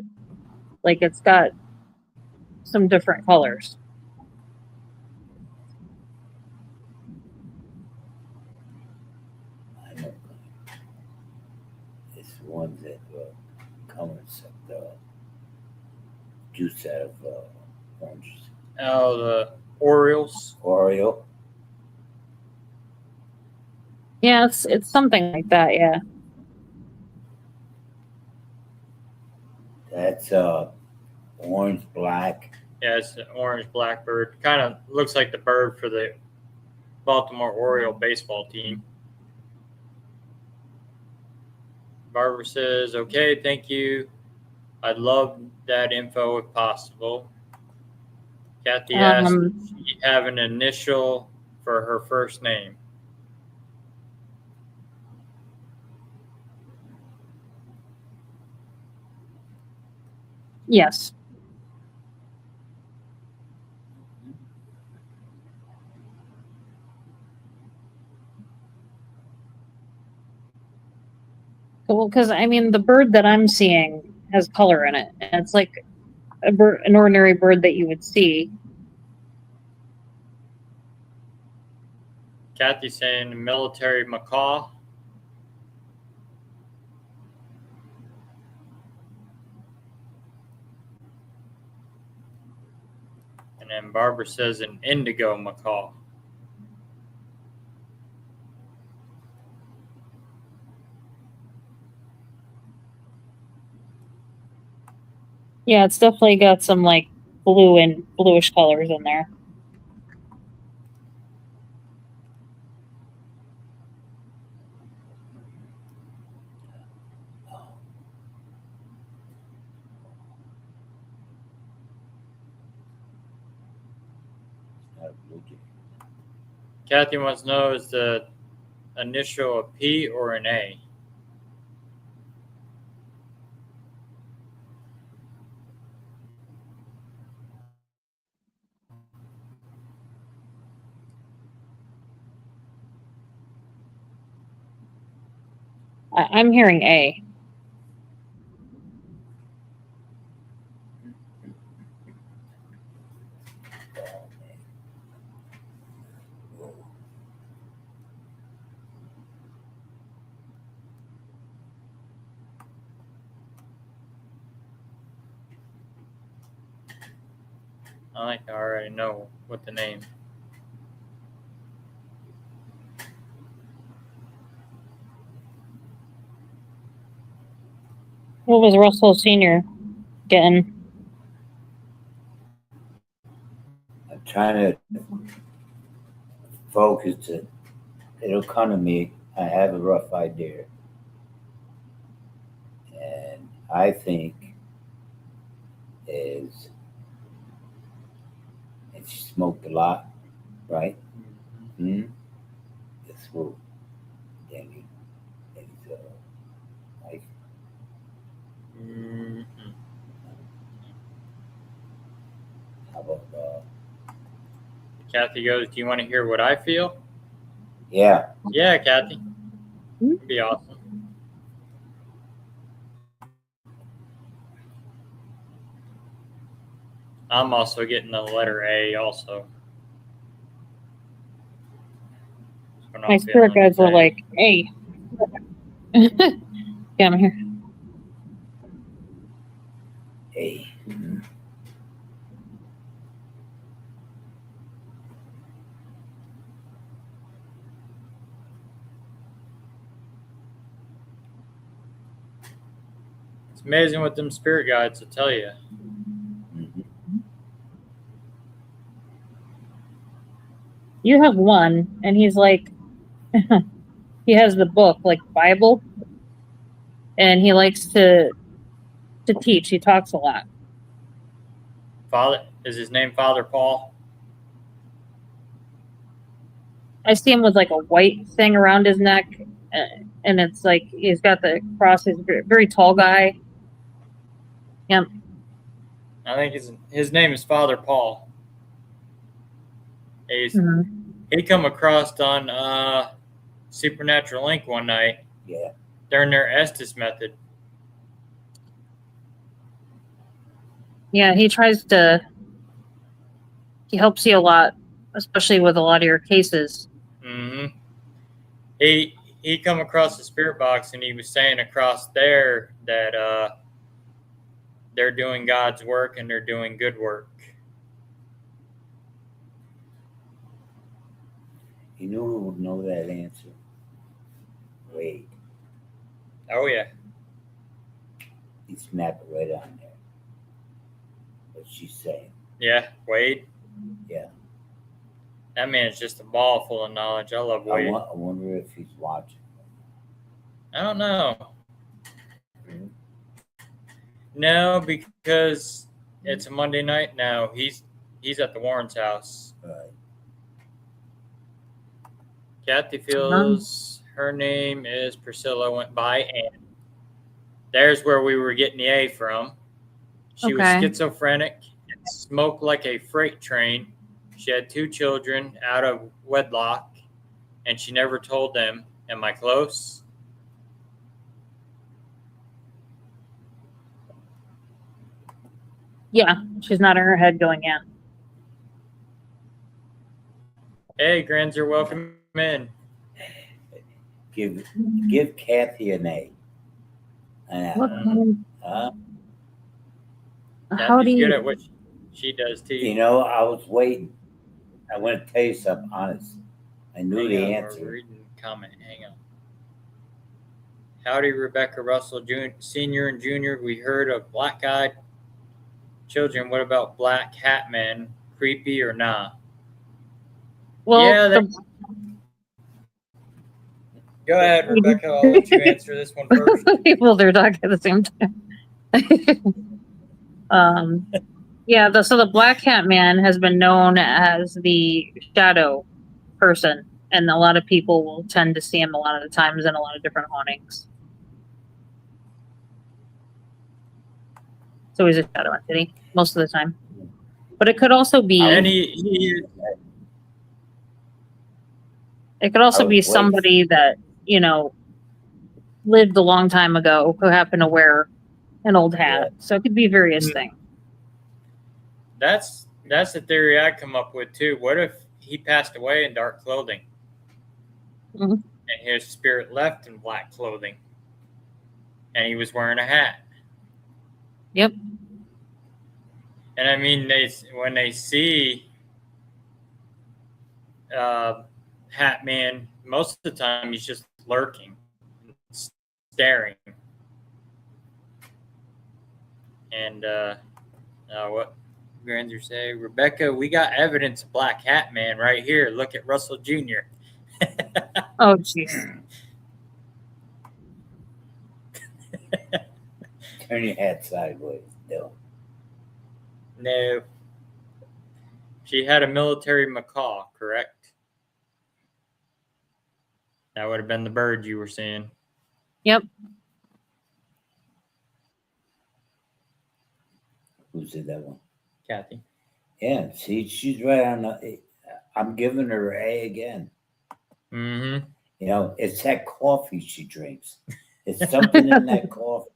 like it's got some different colors. I know. It's the ones that come and suck the juice out of oranges. Oh, the Orioles. Oreo. Yeah, it's something like that. Yeah. That's orange, black. Yeah, it's an orange blackbird. Kind of looks like the bird for the Baltimore Oriole baseball team. Barbara says, okay, thank you. I'd love that info if possible. Kathy asked, does she have an initial for her first name? Yes. Well, because I mean, the bird that I'm seeing has color in it, and it's like an ordinary bird that you would see. Kathy's saying military macaw. And Barbara says an indigo macaw. Yeah, it's definitely got some like blue and bluish colors in there. Not a blue jay. Kathy wants to know, is the initial a P or an A? I'm hearing A. Oh, man. Whoa. I think I already know what the name. What was Russell Sr. getting? I'm trying to focus it. It'll come to me. I have a rough idea. And I think is, and she smoked a lot, right? Hmm? This will, Danny, and he's wife. Mm-hmm. How about, Kathy goes, do you want to hear what I feel? yeah, Yeah, Kathy. It'd be awesome. I'm also getting the letter A also. So My spirit guides were like, "Hey." Yeah, I'm here. hey. Mhm. It's amazing what them spirit guides will tell you. Mhm. You have one, and he's like, he has the book, like Bible, and he likes to teach. He talks a lot. Father, is his name Father Paul? I see him with like a white thing around his neck, and it's like he's got the cross. He's a very tall guy. Yep. I think his name is Father Paul. He come across on Supernatural Link one night Yeah. during their Estes method. Yeah, he tries to. He helps you a lot, especially with a lot of your cases. Mm-hmm. He come across the spirit box and he was saying across there that they're doing God's work and they're doing good work. You knew who would know that answer? Wade. Oh yeah. He snapped it right on there. What she's saying. Yeah, Wade. Yeah. That man's just a ball full of knowledge. I love Wade. I wonder if he's watching. I don't know. No, because it's a Monday night now. He's at the Warren's house. Right. Kathy feels her name is Priscilla, went by Ann. There's where we were getting the A from. She was schizophrenic and smoked like a freight train. She had 2 children out of wedlock, and she never told them. Am I close? Yeah, she's not in her head going, yeah. Hey, Granzer, welcome in. Give Kathy an A. What Huh? how Kathy's do good you? at what She does too. You know, I was waiting. I want to tell you something honest. I knew Hang the on, answer. we're reading comment. Hang on. Howdy, Rebecca Russell, Senior and Junior. We heard of black-eyed children. What about black hat men? Creepy or nah? Well, Yeah, go ahead, Rebecca. I'll let you answer this one first. well, they're talking at the same time. Yeah, so the Black Hat Man has been known as the shadow person, and a lot of people will tend to see him a lot of the times in a lot of different hauntings. So he's a shadow entity most of the time. But it could also be And it could also I be was waiting. somebody that, you know, lived a long time ago who happened to wear an old hat. So it could be various things. that's the theory I come up with too. What if he passed away in dark clothing, Mhm. and his spirit left in black clothing, and he was wearing a hat? Yep. And I mean, when they see Hat Man, most of the time he's just lurking, staring. And what Granzer say? Rebecca, we got evidence of Black Hat Man right here. Look at Russell Jr. Oh, jeez. Turn your hat sideways. No. No. She had a military macaw, correct? That would have been the bird you were seeing. Yep. Who said that one? Kathy. Yeah, see, she's right on the. I'm giving her A again. Mm-hmm. You know, it's that coffee she drinks. It's something in that coffee.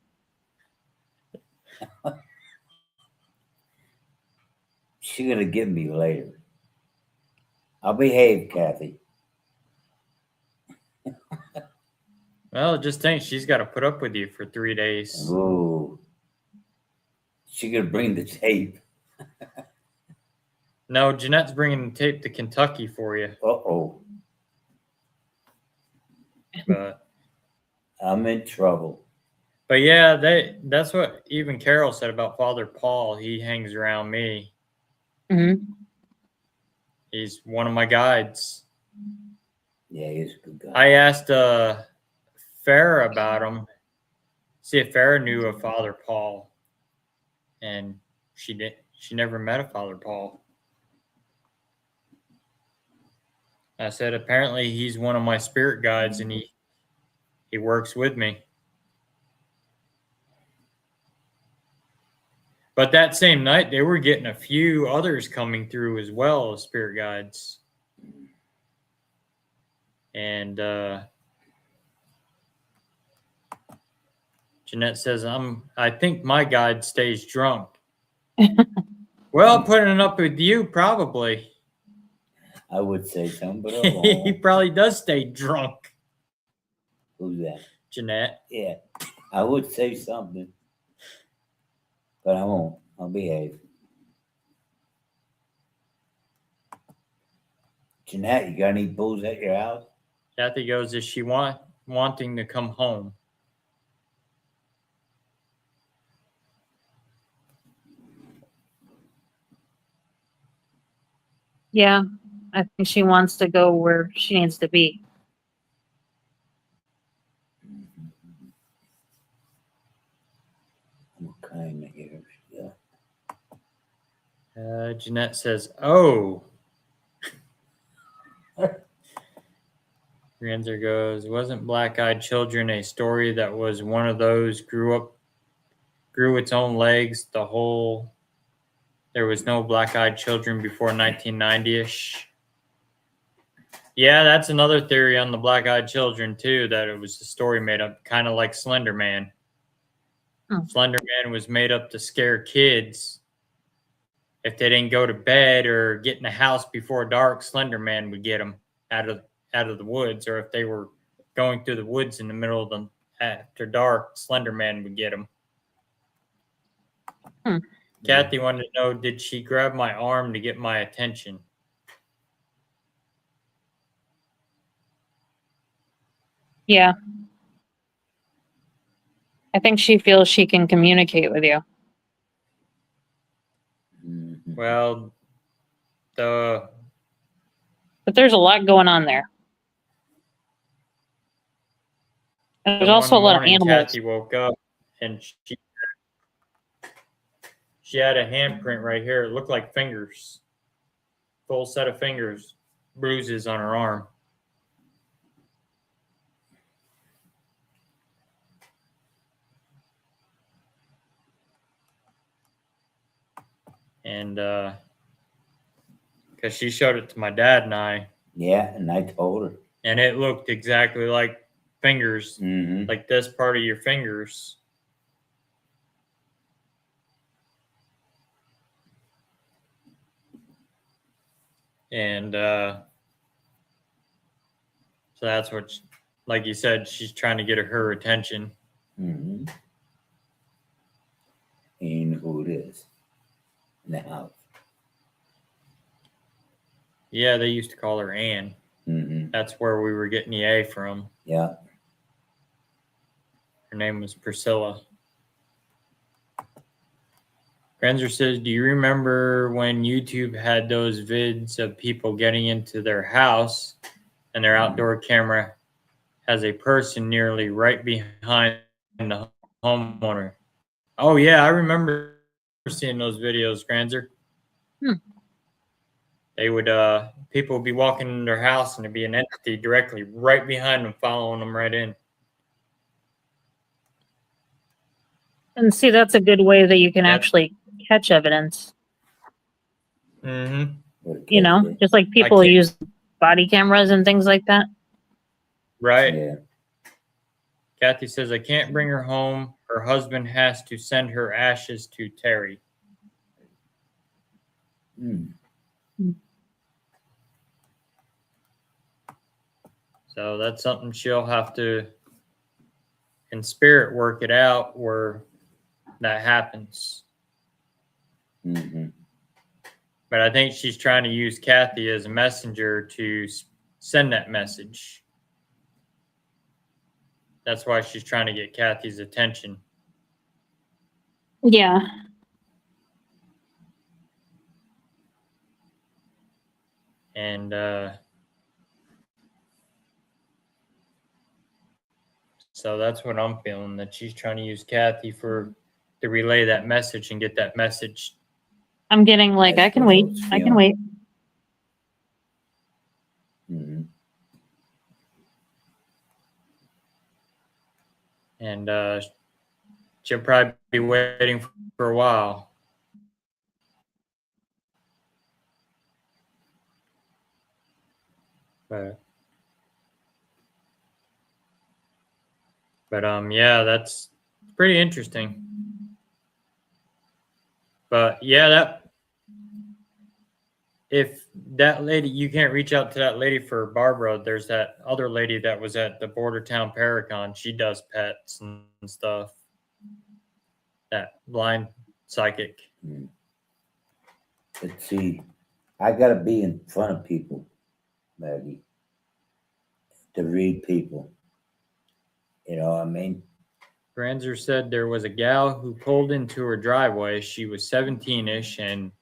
She's gonna give me later. I'll behave, Kathy. Well, just think she's got to put up with you for 3 days. Ooh. She gonna bring the tape. No, Jeanette's bringing the tape to Kentucky for you. Uh-oh. But I'm in trouble. yeah, that's what even Carol said about Father Paul. He hangs around me. Mm-hmm. He's one of my guides. Yeah, he's a good guy. I asked Farrah about him. See if Farrah knew of Father Paul. And she never met a Father Paul. I said apparently he's one of my spirit guides and he works with me. But that same night they were getting a few others coming through as well as spirit guides. And Jeanette says, I think my guide stays drunk. Well, putting it up with you, probably. I would say something, but I He won't. probably does stay drunk. Who's that? Jeanette. Yeah, I would say something, but I won't. I'll behave. Jeanette, you got any booze at your house? Kathy goes, is she wanting to come home? Yeah, I think she wants to go where she needs to be. I'm kind of here. Yeah. Jeanette says, oh. Granzer goes, wasn't Black Eyed Children a story that was one of those grew its own legs there was no Black Eyed Children before 1990-ish? Yeah, that's another theory on the Black Eyed Children too, that it was a story made up, kind of like Slender Man. Oh. Slender Man was made up to scare kids. If they didn't go to bed or get in the house before dark, Slender Man would get them out of the woods. Or if they were going through the woods in the middle of them after dark, Slender Man would get them. Kathy wanted to know, did she grab my arm to get my attention? Yeah. I think she feels she can communicate with you. Mhm. Well, the But there's a lot going on there. And there's also a one lot of morning animals. Kathy woke up and she had a handprint right here. It looked like fingers, full set of fingers, bruises on her arm. And because she showed it to my dad and I, Yeah, and I told her. and it looked exactly like fingers, Mhm. like this part of your fingers. And so that's what, like you said, she's trying to get her attention. Mhm. And you know who it is in the house. Yeah, they used to call her Ann. Mhm. That's where we were getting the A from. Yeah. Her name was Priscilla. Grenzer says, do you remember when YouTube had those vids of people getting into their house and their outdoor camera has a person nearly right behind the homeowner? Oh, yeah, I remember seeing those videos, Granzer. Hmm. They would, people would be walking in their house and there'd be an entity directly right behind them, following them right in. And see, that's a good way that you can Yep. actually catch evidence. Mm-hmm. You know, just like people can't- use body cameras and things like that. Right. Yeah. Kathy says, I can't bring her home. Her husband has to send her ashes to Terry. Mm. So that's something she'll have to, in spirit, work it out where that happens. Mhm. But I think she's trying to use Kathy as a messenger to send that message. That's why she's trying to get Kathy's attention. Yeah. And so that's what I'm feeling, that she's trying to use Kathy to relay that message and get that message. I'm getting like, That's I can what I wait. was I can feeling. wait. Mhm. And she'll probably be waiting for a while. But yeah, that's pretty interesting. But yeah, if that lady, you can't reach out to that lady for Barbara, there's that other lady that was at the Border Town Paracon. She does pets and stuff. That blind psychic. Mm. But see, I gotta be in front of people, Maggie, to read people. You know what I mean? Granzer said there was a gal who pulled into her driveway. She was 17-ish, and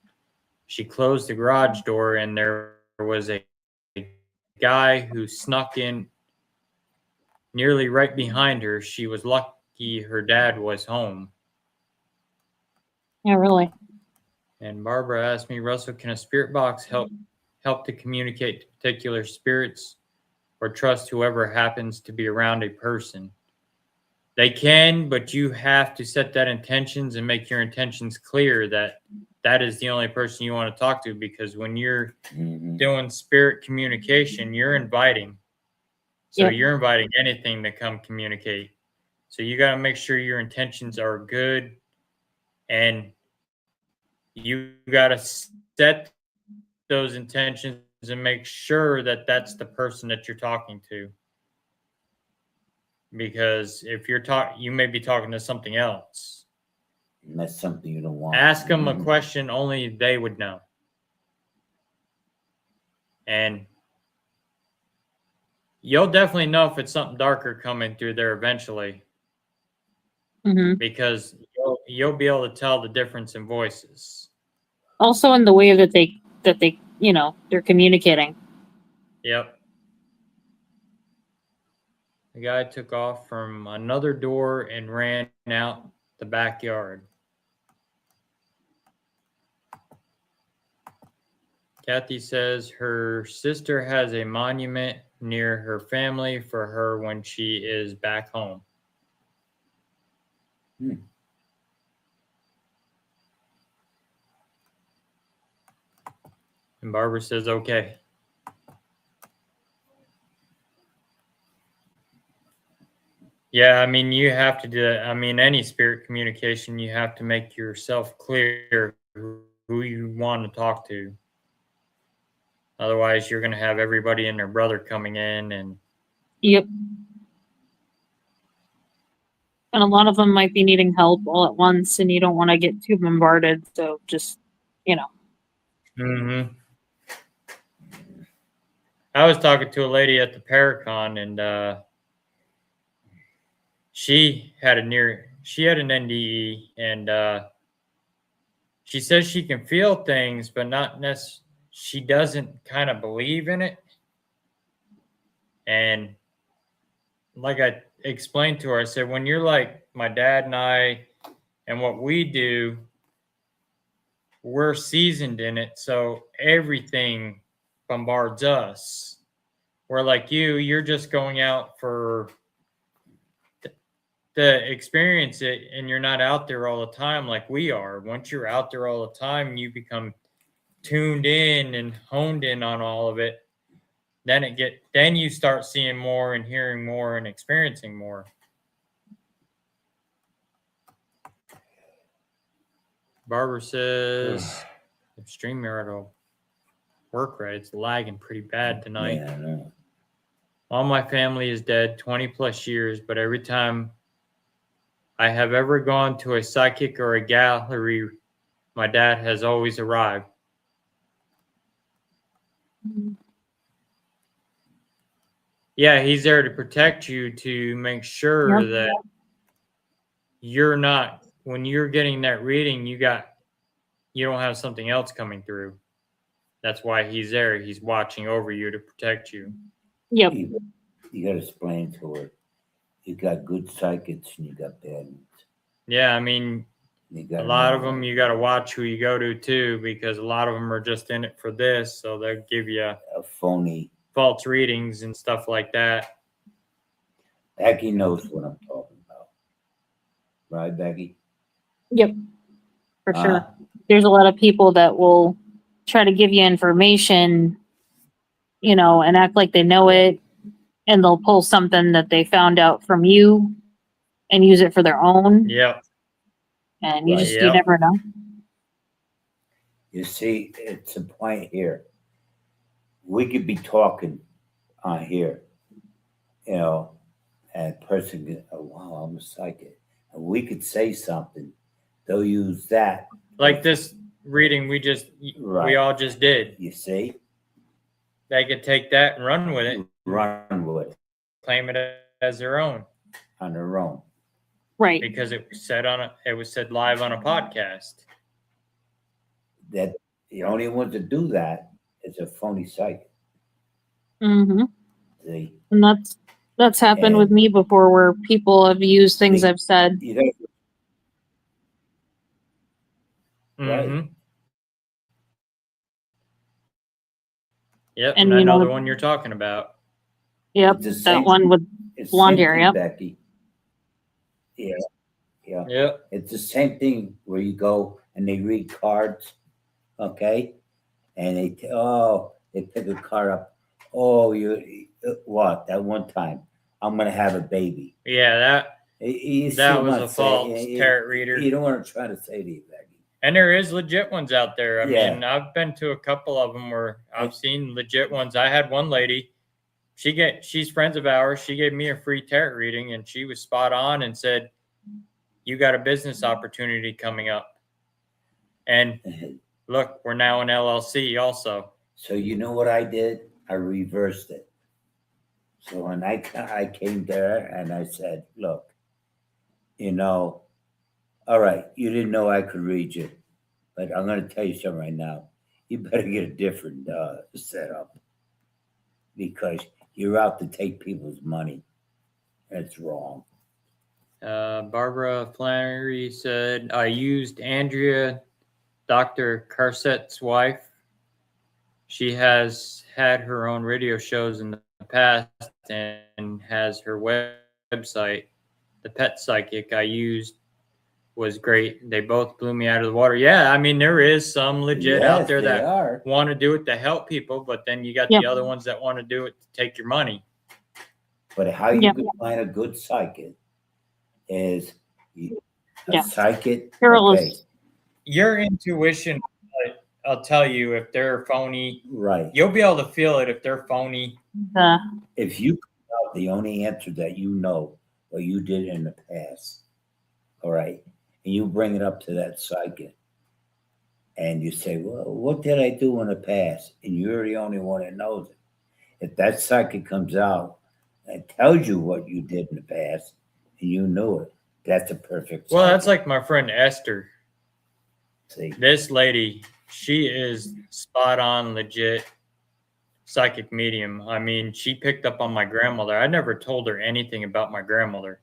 she closed the garage door, and there was a guy who snuck in nearly right behind her. She was lucky her dad was home. Yeah, really. And Barbara asked me, Russell, can a spirit box help to communicate to particular spirits or trust whoever happens to be around a person? They can, but you have to set that intentions and make your intentions clear that that is the only person you want to talk to, because when you're Mhm. doing spirit communication, you're inviting. So Yep. you're inviting anything to come communicate. So you got to make sure your intentions are good, and you got to set those intentions and make sure that that's the person that you're talking to. Because if you're you may be talking to something else. And that's something you don't want. Ask them a question only they would know. And you'll definitely know if it's something darker coming through there eventually, Hmm. because you'll be able to tell the difference in voices. Also in the way that they they're communicating. Yep. The guy took off from another door and ran out the backyard. Kathy says her sister has a monument near her family for her when she is back home. Hmm. And Barbara says, okay. Yeah, I mean, you have to do that. I mean, any spirit communication, you have to make yourself clear who you want to talk to. Otherwise, you're going to have everybody and their brother coming in and Yep. And a lot of them might be needing help all at once, and you don't want to get too bombarded. So just, Mm-hmm. I was talking to a lady at the Paracon, and she had an NDE, and she says she can feel things, but not necessarily. She doesn't kind of believe in it. And like I explained to her, I said, when you're like my dad and I, and what we do, we're seasoned in it, so everything bombards us. Where like you're just going out for to experience it, and you're not out there all the time like we are. Once you're out there all the time, you become tuned in and honed in on all of it. Then you start seeing more and hearing more and experiencing more. Barbara says if StreamYard will work right, it's lagging pretty bad tonight. Yeah, I know. All my family is dead 20 plus years, but every time I have ever gone to a psychic or a gallery, my dad has always arrived. Yeah, he's there to protect you, to make sure Yep. that you're not, when you're getting that reading, you don't have something else coming through. That's why he's there. He's watching over you to protect you. Yep. You got to explain to her. You got good psychics and you got bad ones. Yeah, I mean, a lot of them, you got to watch who you go to too, because a lot of them are just in it for this. So they'll give you a phony false readings and stuff like that. Becky knows what I'm talking about. Right, Becky? Yep. For sure. There's a lot of people that will try to give you information, and act like they know it, and they'll pull something that they found out from you and use it for their own. Yep. And you never know. You see, it's a point here. We could be talking on here, and a person could, oh, wow, I'm a psychic. And we could say something. They'll use that. Like this reading we all just did. You see? They could take that and run with it. Run with it. Claim it as their own. On their own. Right. Because it was said live on a podcast. That the only one to do that is a phony psychic. Mm-hmm. See? And that's happened with me before, where people have used things I've said. Mm-hmm. Yep, and I know the one you're talking about. Yep, that one with blonde hair. Yep. Becky. Yeah. Yep. It's the same thing where you go and they read cards, okay, and they pick a card up. Oh, what? That one time, I'm gonna have a baby. Yeah, that was a false tarot reader. You don't want to try to say to you, Becky. And there is legit ones out there. I mean, I've been to a couple of them where I've seen legit ones. I had one lady. She's friends of ours. She gave me a free tarot reading, and she was spot on and said, you got a business opportunity coming up. And look, we're now an LLC also. So you know what I did? I reversed it. So when I came there and I said, look, all right, you didn't know I could read you, but I'm going to tell you something right now. You better get a different setup because you're out to take people's money. That's wrong. Barbara Flannery said, I used Andrea, Dr. Carset's wife. She has had her own radio shows in the past and has her website. The pet psychic I used was great. They both blew me out of the water. Yeah, I mean, there is some legit out there that want to do it to help people, but then you got the other ones that want to do it to take your money. But how you can find a good psychic is a psychic. Okay. Your intuition, I'll tell you if they're phony. Right. You'll be able to feel it if they're phony. If you come out the only answer that you know what you did in the past, all right, and you bring it up to that psychic, and you say, well, what did I do in the past? And you're the only one that knows it. If that psychic comes out and tells you what you did in the past, and you knew it, that's a perfect psychic. Well, that's like my friend Esther. See? This lady, she is spot on, legit psychic medium. I mean, she picked up on my grandmother. I never told her anything about my grandmother.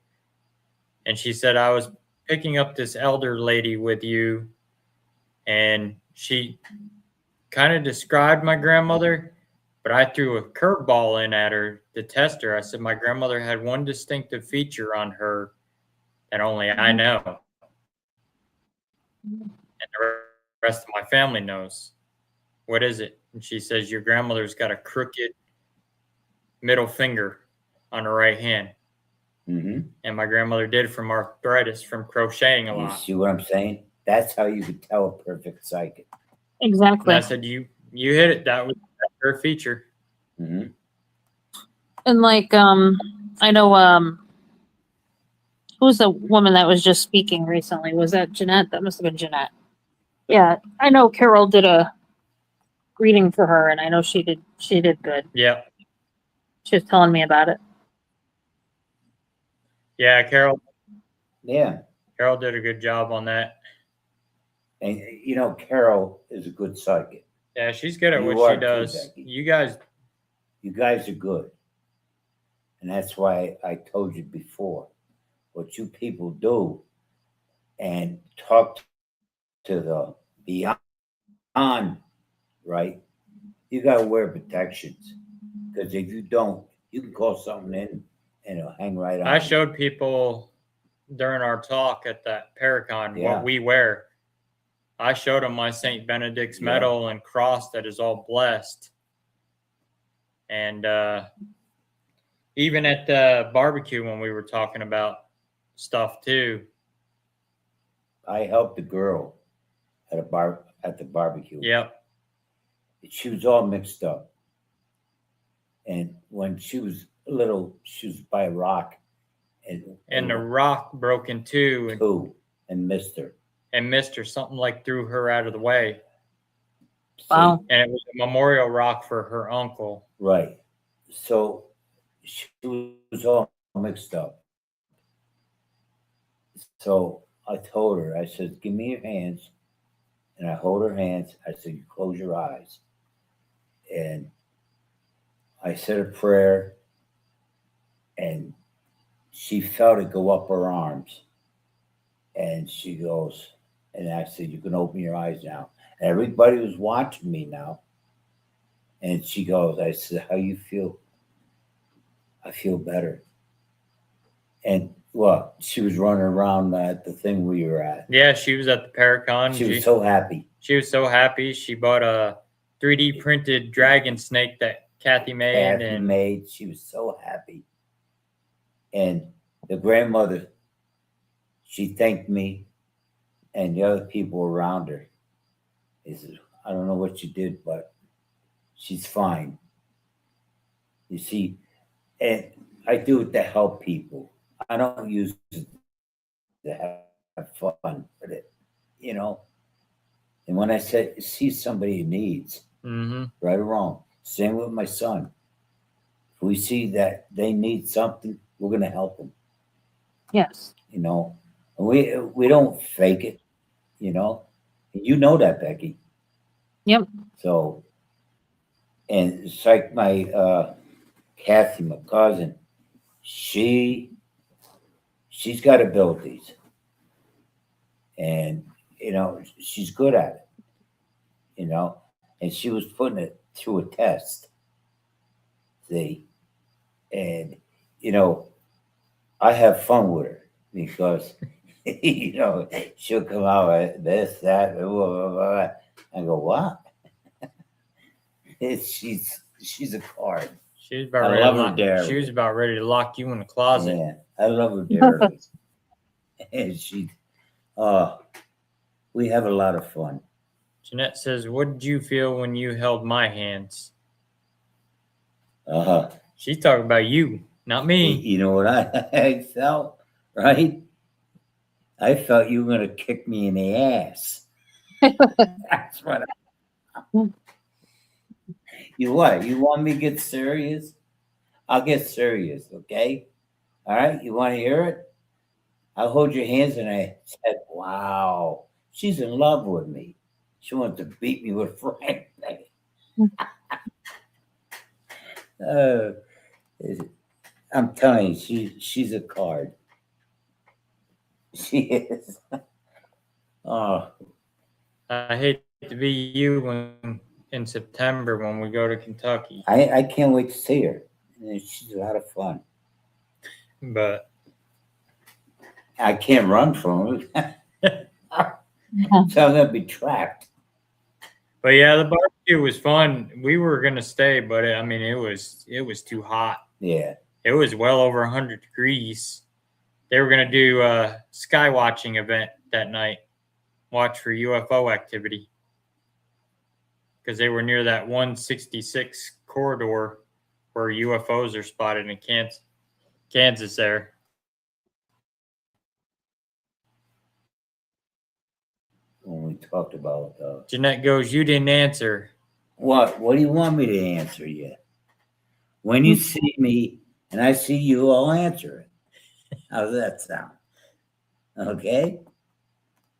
And she said, I was picking up this elder lady with you. And she kind of described my grandmother, but I threw a curveball in at her to test her. I said, my grandmother had one distinctive feature on her that only I know. And the rest of my family knows. What is it? And she says, your grandmother's got a crooked middle finger on her right hand. Mm-hmm. And my grandmother did from arthritis, from crocheting a lot. You see what I'm saying? That's how you could tell a perfect psychic. Exactly. And I said, you hit it. That was her feature. Mm-hmm. And like, I know, who's the woman that was just speaking recently? Was that Jeanette? That must have been Jeanette. Yeah, I know Carol did a reading for her, and I know she did good. Yeah. She was telling me about it. Yeah, Carol. Yeah. Carol did a good job on that. And Carol is a good psychic. Yeah, she's good at what she does. You guys are good. And that's why I told you before, what you people do and talk to the beyond, right? You got to wear protections. Because if you don't, you can call something in and it'll hang right on. I showed people during our talk at that Paracon what we wear. I showed them my St. Benedict's medal and cross that is all blessed. And even at the barbecue when we were talking about stuff too. I helped a girl at the barbecue. Yep. She was all mixed up. And when she was little, she was by a rock. And the rock broke in two. And missed her. And missed her. Something like threw her out of the way. Wow. And it was a memorial rock for her uncle. Right. So she was all mixed up. So I told her, I said, give me your hands. And I hold her hands. I said, you close your eyes. And I said a prayer. And she felt it go up her arms. And she goes, and I said, you can open your eyes now. And everybody was watching me now. And she goes, I said, how you feel? I feel better. And well, she was running around at the thing we were at. Yeah, she was at the Paracon. She was so happy. She was so happy. She bought a 3D printed dragon snake that Kathy made. She was so happy. And the grandmother, she thanked me and the other people around her. They said, I don't know what you did, but she's fine. You see, and I do it to help people. I don't use it to fun with it, you know. And when I said see somebody in needs, Mm-hmm. right or wrong, same with my son. If we see that they need something, we're gonna help them, Yes. you know. And we don't fake it, you know. And you know that, Becky. Yep. So, and it's like my Kathy, my cousin, she's got abilities, and you know she's good at it, you know, and she was putting it through a test, see, and you know I have fun with her because you know she'll come out with this, that, blah, blah, blah. I go, what? She's a card. She was about I ready love to her lock, dearly. she was about ready to lock you in the closet. Yeah, I love her dearly. And she, we have a lot of fun. Jeanette says, "What did you feel when you held my hands?" Uh-huh. She's talking about you, not me. You know what I felt, right? I felt you were going to kick me in the ass. That's what you what? You want me to get serious? I'll get serious, okay? All right, you want to hear it? I'll hold your hands and I said, wow, she's in love with me. She wants to beat me with Frank. uh, I'm telling you, she's a card. She is. Oh, I hate to be you when in September when we go to Kentucky, I can't wait to see her. She's a lot of fun. but I can't run from her. So I'm gonna be trapped. yeah, the barbecue was fun. We were gonna stay, but I mean, it was too hot. Yeah. It was well over 100 degrees. They were gonna do a sky watching event that night, watch for UFO activity, because they were near that 166 corridor where UFOs are spotted in Kansas there. When we talked about Jeanette goes, "You didn't answer." what? What do you want me to answer you? When you see me and I see you, I'll answer it. How's that sound? Okay.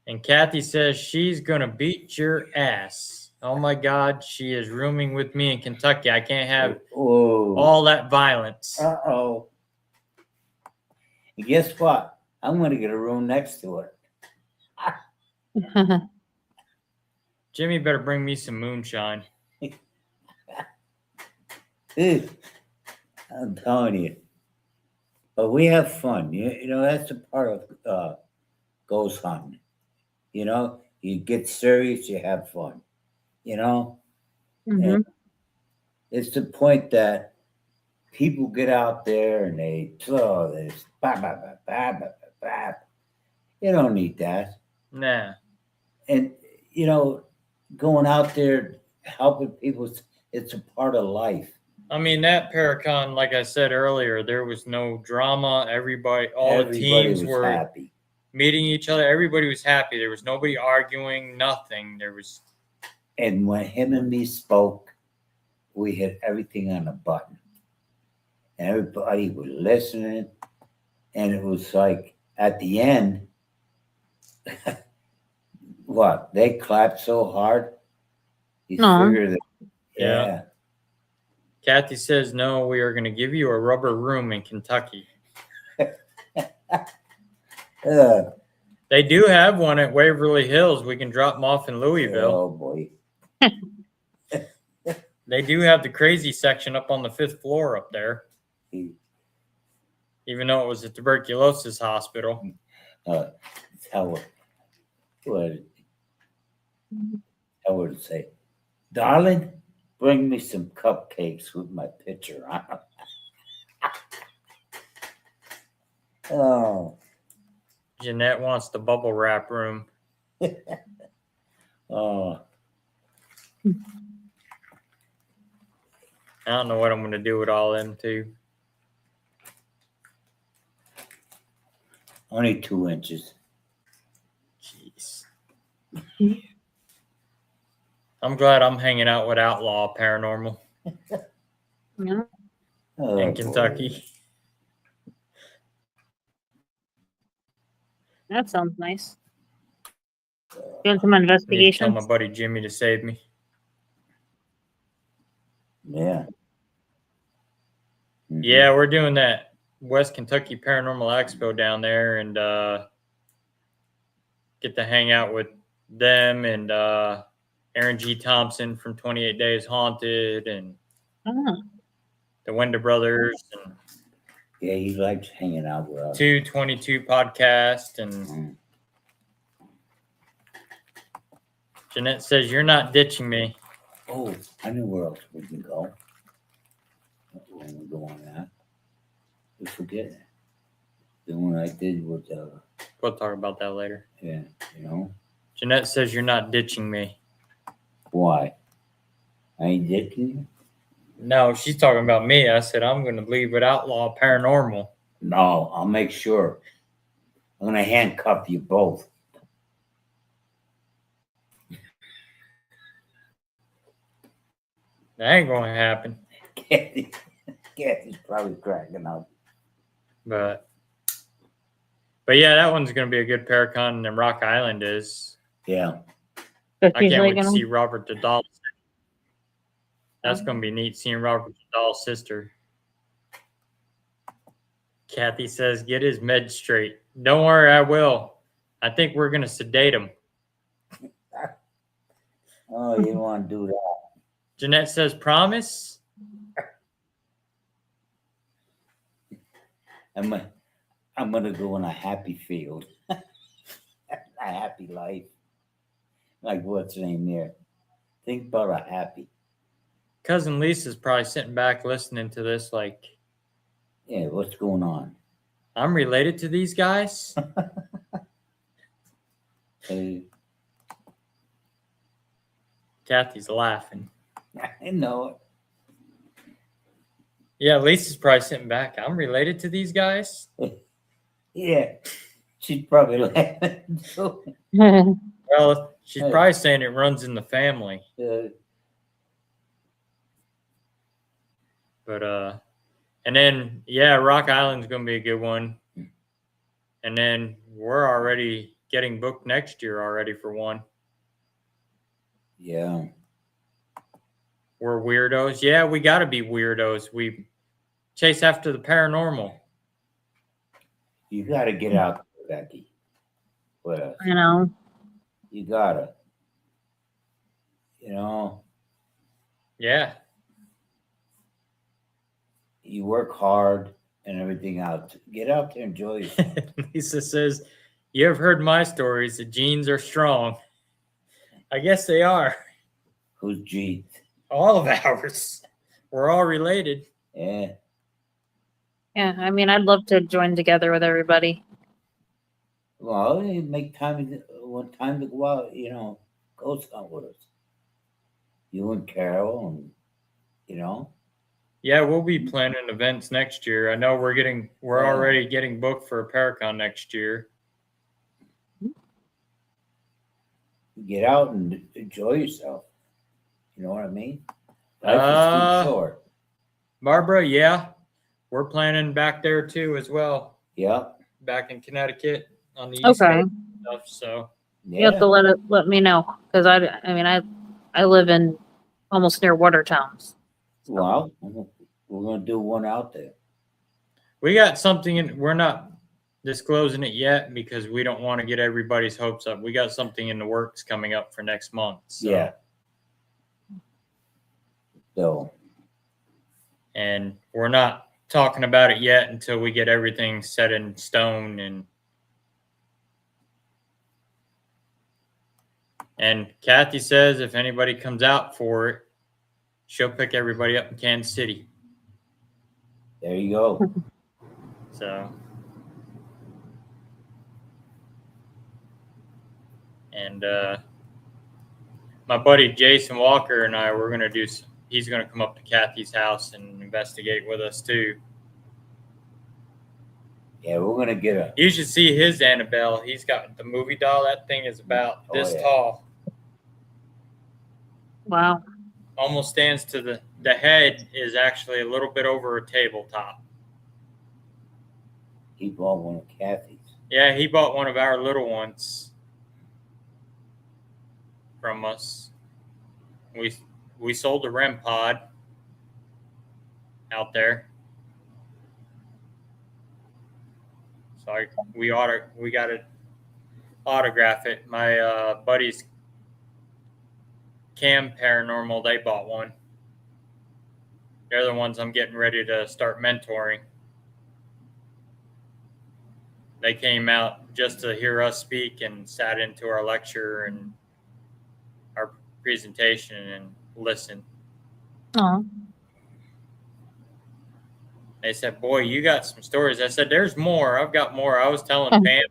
And Kathy says she's gonna beat your ass. Oh my God, she is rooming with me in Kentucky. I can't have Oh. all that violence. Uh-oh. And guess what? I'm gonna get a room next to her. Jimmy better bring me some moonshine. Dude, I'm telling you. But we have fun. You know, that's a part of ghost hunting. You know, you get serious, you have fun. You know? Mhm. It's the point that people get out there and they throw this bap, bap, bap, bap, bap, bap, bap. You don't need that. Nah. And you know, going out there helping people, it's a part of life. I mean, that Paracon, like I said earlier, there was no drama. All the teams was were happy. meeting each other. Everybody was happy. There was nobody arguing, nothing. There was. And when him and me spoke, we hit everything on a button. And everybody was listening. And it was like at the end, what? They clapped so hard. You Aw. figure that, Yeah. yeah. Kathy says, "No, we are going to give you a rubber room in Kentucky." They do have one at Waverly Hills. We can drop them off in Louisville. Oh boy. They do have the crazy section up on the 5th floor up there, even though it was a tuberculosis hospital. Tell I would say, darling, bring me some cupcakes with my picture on them. Oh, Jeanette wants the bubble wrap room. oh, I don't know what I'm going to do with all them two. only 2 inches. I'm glad I'm hanging out with Outlaw Paranormal Yeah, Oh, in Kentucky. that sounds nice. Doing some I need to tell investigations. my buddy Jimmy to save me. Yeah. Mhm. Yeah, we're doing that West Kentucky Paranormal Expo down there, and get to hang out with them and Aaron G. Thompson from 28 Days Haunted and Oh, the Wender Brothers and Yeah, he likes hanging out with us. 222 podcast. And Mm. Jeanette says, "You're not ditching me." Oh, I know where else we can go. When we go on that, we forget. The one I did with We'll talk about that later. yeah, you know Jeanette says, "You're not ditching me." why? I ain't dicking you. No, she's talking about me. I said, I'm going to leave with Outlaw Paranormal. No, I'll make sure. I'm gonna handcuff you both. That ain't going to happen. Kathy's probably cracking up. But yeah, that one's going to be a good Paracon, and Rock Island is. Yeah. that's I can't usually wait to gonna. see Robert the Doll. That's going to be neat seeing Robert the Doll's sister. Kathy says, "Get his meds straight." Don't worry, I will. I think we're going to sedate him. Oh, you don't want to do that. Jeanette says, "Promise?" I'm gonna go in a happy field, a happy life. Like what's the name there? Think about a happy. Cousin Lisa's probably sitting back listening to this like, Yeah, what's going on? I'm related to these guys. Hey, Kathy's laughing. I know it. Yeah, Lisa's probably sitting back. I'm related to these guys. Yeah, she's probably laughing too. Well, she's Hey. probably saying it runs in the family. But and then yeah, Rock Island's gonna be a good one. And then we're already getting booked next year already for one. Yeah, We're weirdos. Yeah, we gotta be weirdos. We chase after the paranormal. you gotta get out there, Becky. What else? You know, You gotta. You know, Yeah. you work hard and everything out. Get out there, enjoy yourself. Lisa says, "You have heard my stories. The genes are strong." I guess they are. Who's G? All of ours. We're all related. Yeah. yeah. I mean, I'd love to join together with everybody. Well, you make one time to go out, go out with us. You and Carol, and Yeah, we'll be planning events next year. I know we're Yeah. already getting booked for a Paracon next year. get out and enjoy yourself. You know what I mean? Life is too short. Barbara, yeah. We're planning back there too as well. Yeah. Back in Connecticut on the East Okay. Coast and stuff. So You have to let me know because I mean I live in almost near Watertowns. Well, we're gonna do one out there. we got something in, we're not disclosing it yet because we don't want to get everybody's hopes up. We got something in the works coming up for next month. So. Yeah. So. And we're not talking about it yet until we get everything set in stone. And Kathy says if anybody comes out for it, she'll pick everybody up in Kansas City. There you go. So, and my buddy Jason Walker and I, we're gonna he's gonna come up to Kathy's house and investigate with us too. Yeah, we're gonna get a. You should see his Annabelle. He's got the movie doll. That thing is about this yeah. tall. Wow. Almost stands to the head is actually a little bit over a tabletop. He bought one of Kathy's. Yeah, he bought one of our little ones from us. We sold the REM pod out there. So we got to autograph it. My buddies Cam Paranormal, they bought one. They're the ones I'm getting ready to start mentoring. They came out just to hear us speak and sat into our lecture and our presentation and listen. Oh. They said, "Boy, you got some stories." I said, "There's more. I've got more." I was telling Pam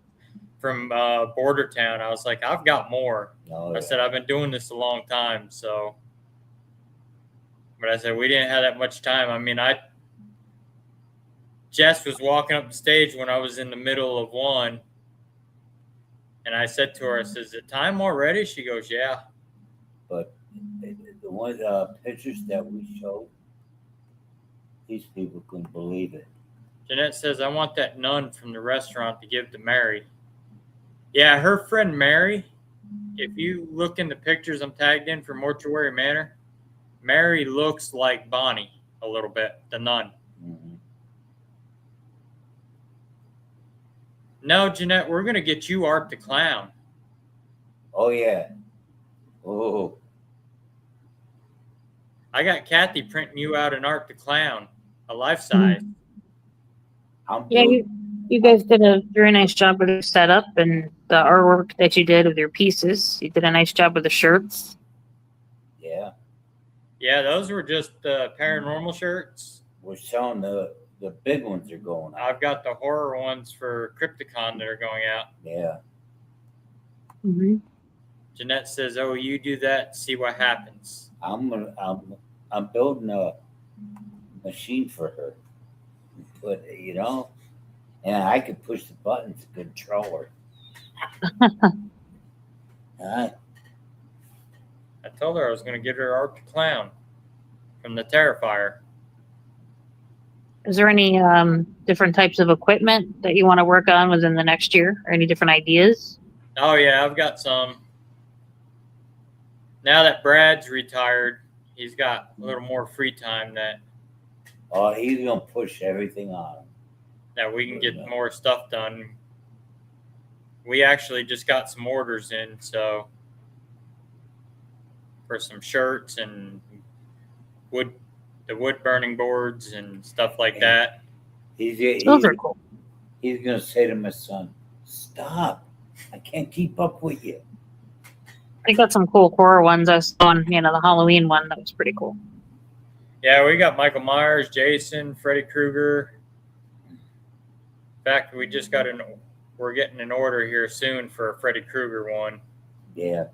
from Border Town, I was like, "I've got more." Oh, I said, "I've been doing this a long time, so." But I said we didn't have that much time. I mean, Jess was walking up the stage when I was in the middle of one, and I said to her, "I said, is it time already?" She goes, "Yeah." But the one pictures that we showed, these people couldn't believe it. Jeanette says, "I want that nun from the restaurant to give to Mary." Yeah, her friend Mary. If you look in the pictures I'm tagged in for Mortuary Manor, Mary looks like Bonnie a little bit, the nun. Mm-hmm. No, Jeanette, we're going to get you Art the Clown. Oh, yeah. Oh. I got Kathy printing you out an Art the Clown, a life size. Yeah, you guys did a very nice job with the setup and the artwork that you did with your pieces. You did a nice job with the shirts. Yeah. Yeah, those were just the paranormal shirts. We're showing the big ones are going out. I've got the horror ones for Crypticon that are going out. Yeah. Mm-hmm. Jeanette says, "Oh, you do that, see what happens." I'm building a machine for her. But and I could push the buttons to control her. I told her I was going to get her Art the Clown from the Terrifier. Is there any different types of equipment that you want to work on within the next year, or any different ideas? Oh yeah, I've got some. Now that Brad's retired, he's got a little more free time that He's gonna push everything on him. that we can get more stuff done. We actually just got some orders in, so for some shirts and the wood burning boards and stuff like that. Those are cool. He's gonna say to my son, "Stop! I can't keep up with you." I got some cool horror ones. I saw on, the Halloween one. That was pretty cool. Yeah, we got Michael Myers, Jason, Freddy Krueger. In fact, we're getting an order here soon for a Freddy Krueger one. Yeah.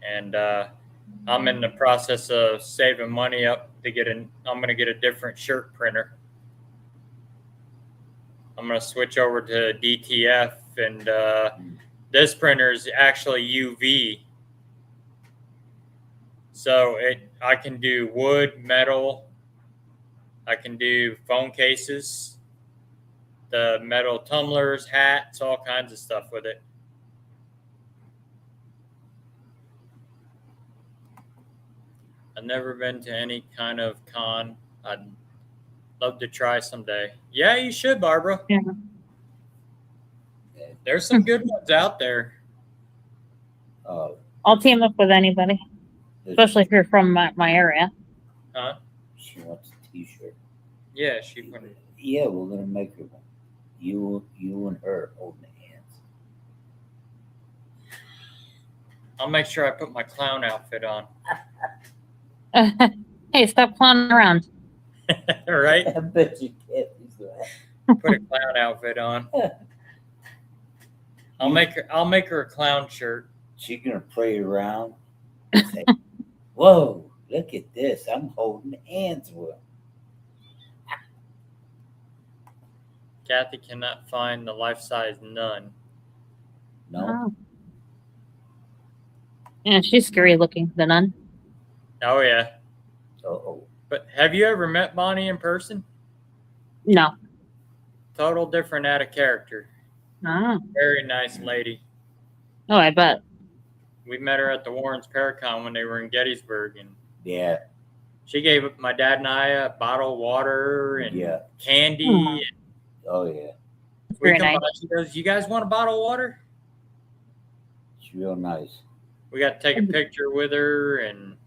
And I'm in the process of saving money up to I'm going to get a different shirt printer. I'm going to switch over to DTF, and this printer is actually UV. So I can do wood, metal. I can do phone cases, the metal tumblers, hats, all kinds of stuff with it. I've never been to any kind of con. I'd love to try someday. Yeah, you should, Barbara. Yeah. There's some good ones out there. I'll team up with anybody, especially if you're from my area. Huh? She wants a T-shirt. Yeah, she went. Yeah, we're gonna make her one. You and her holding hands. I'll make sure I put my clown outfit on. Hey, stop clowning around. Right? I bet you can't. Put a clown outfit on. I'll make her a clown shirt. She's gonna play around and say, "Whoa, look at this! I'm holding hands with him." Kathy cannot find the life-size nun. No. Oh. Yeah, she's scary looking, the nun. Oh yeah. Oh, But have you ever met Bonnie in person? No. Total different out of character. Oh. Very nice lady. Oh, I bet. We met her at the Warrens Paracon when they were in Gettysburg, and yeah. she gave my dad and I a bottle of water and Yeah. candy. Oh, yeah. We Very come nice. by. She goes, "You guys want a bottle of water?" It's real nice. We got to take a picture with her, and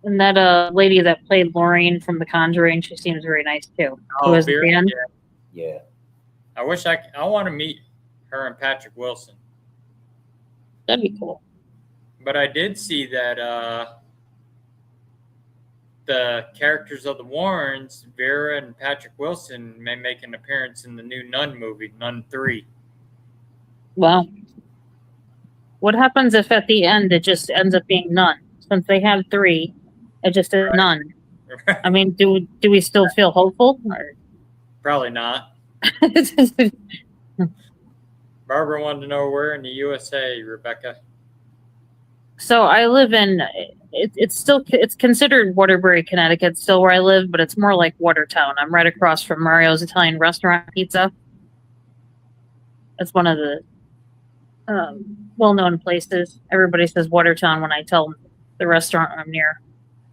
that lady that played Lorraine from The Conjuring, she seems very nice too. Who was at Vera, the end? Yeah. I wish I want to meet her and Patrick Wilson. That'd be cool. But I did see that the characters of the Warrens, Vera and Patrick Wilson, may make an appearance in the new Nun movie, Nun 3. Well, what happens if at the end it just ends up being none? Since they have 3, it just is none. I mean, do we still feel hopeful? Or... Probably not. Barbara wanted to know where in the USA, Rebecca. So I live in it's considered Waterbury, Connecticut, still where I live, but it's more like Watertown. I'm right across from Mario's Italian Restaurant Pizza. It's one of the well-known places. Everybody says Watertown when I tell them the restaurant I'm near,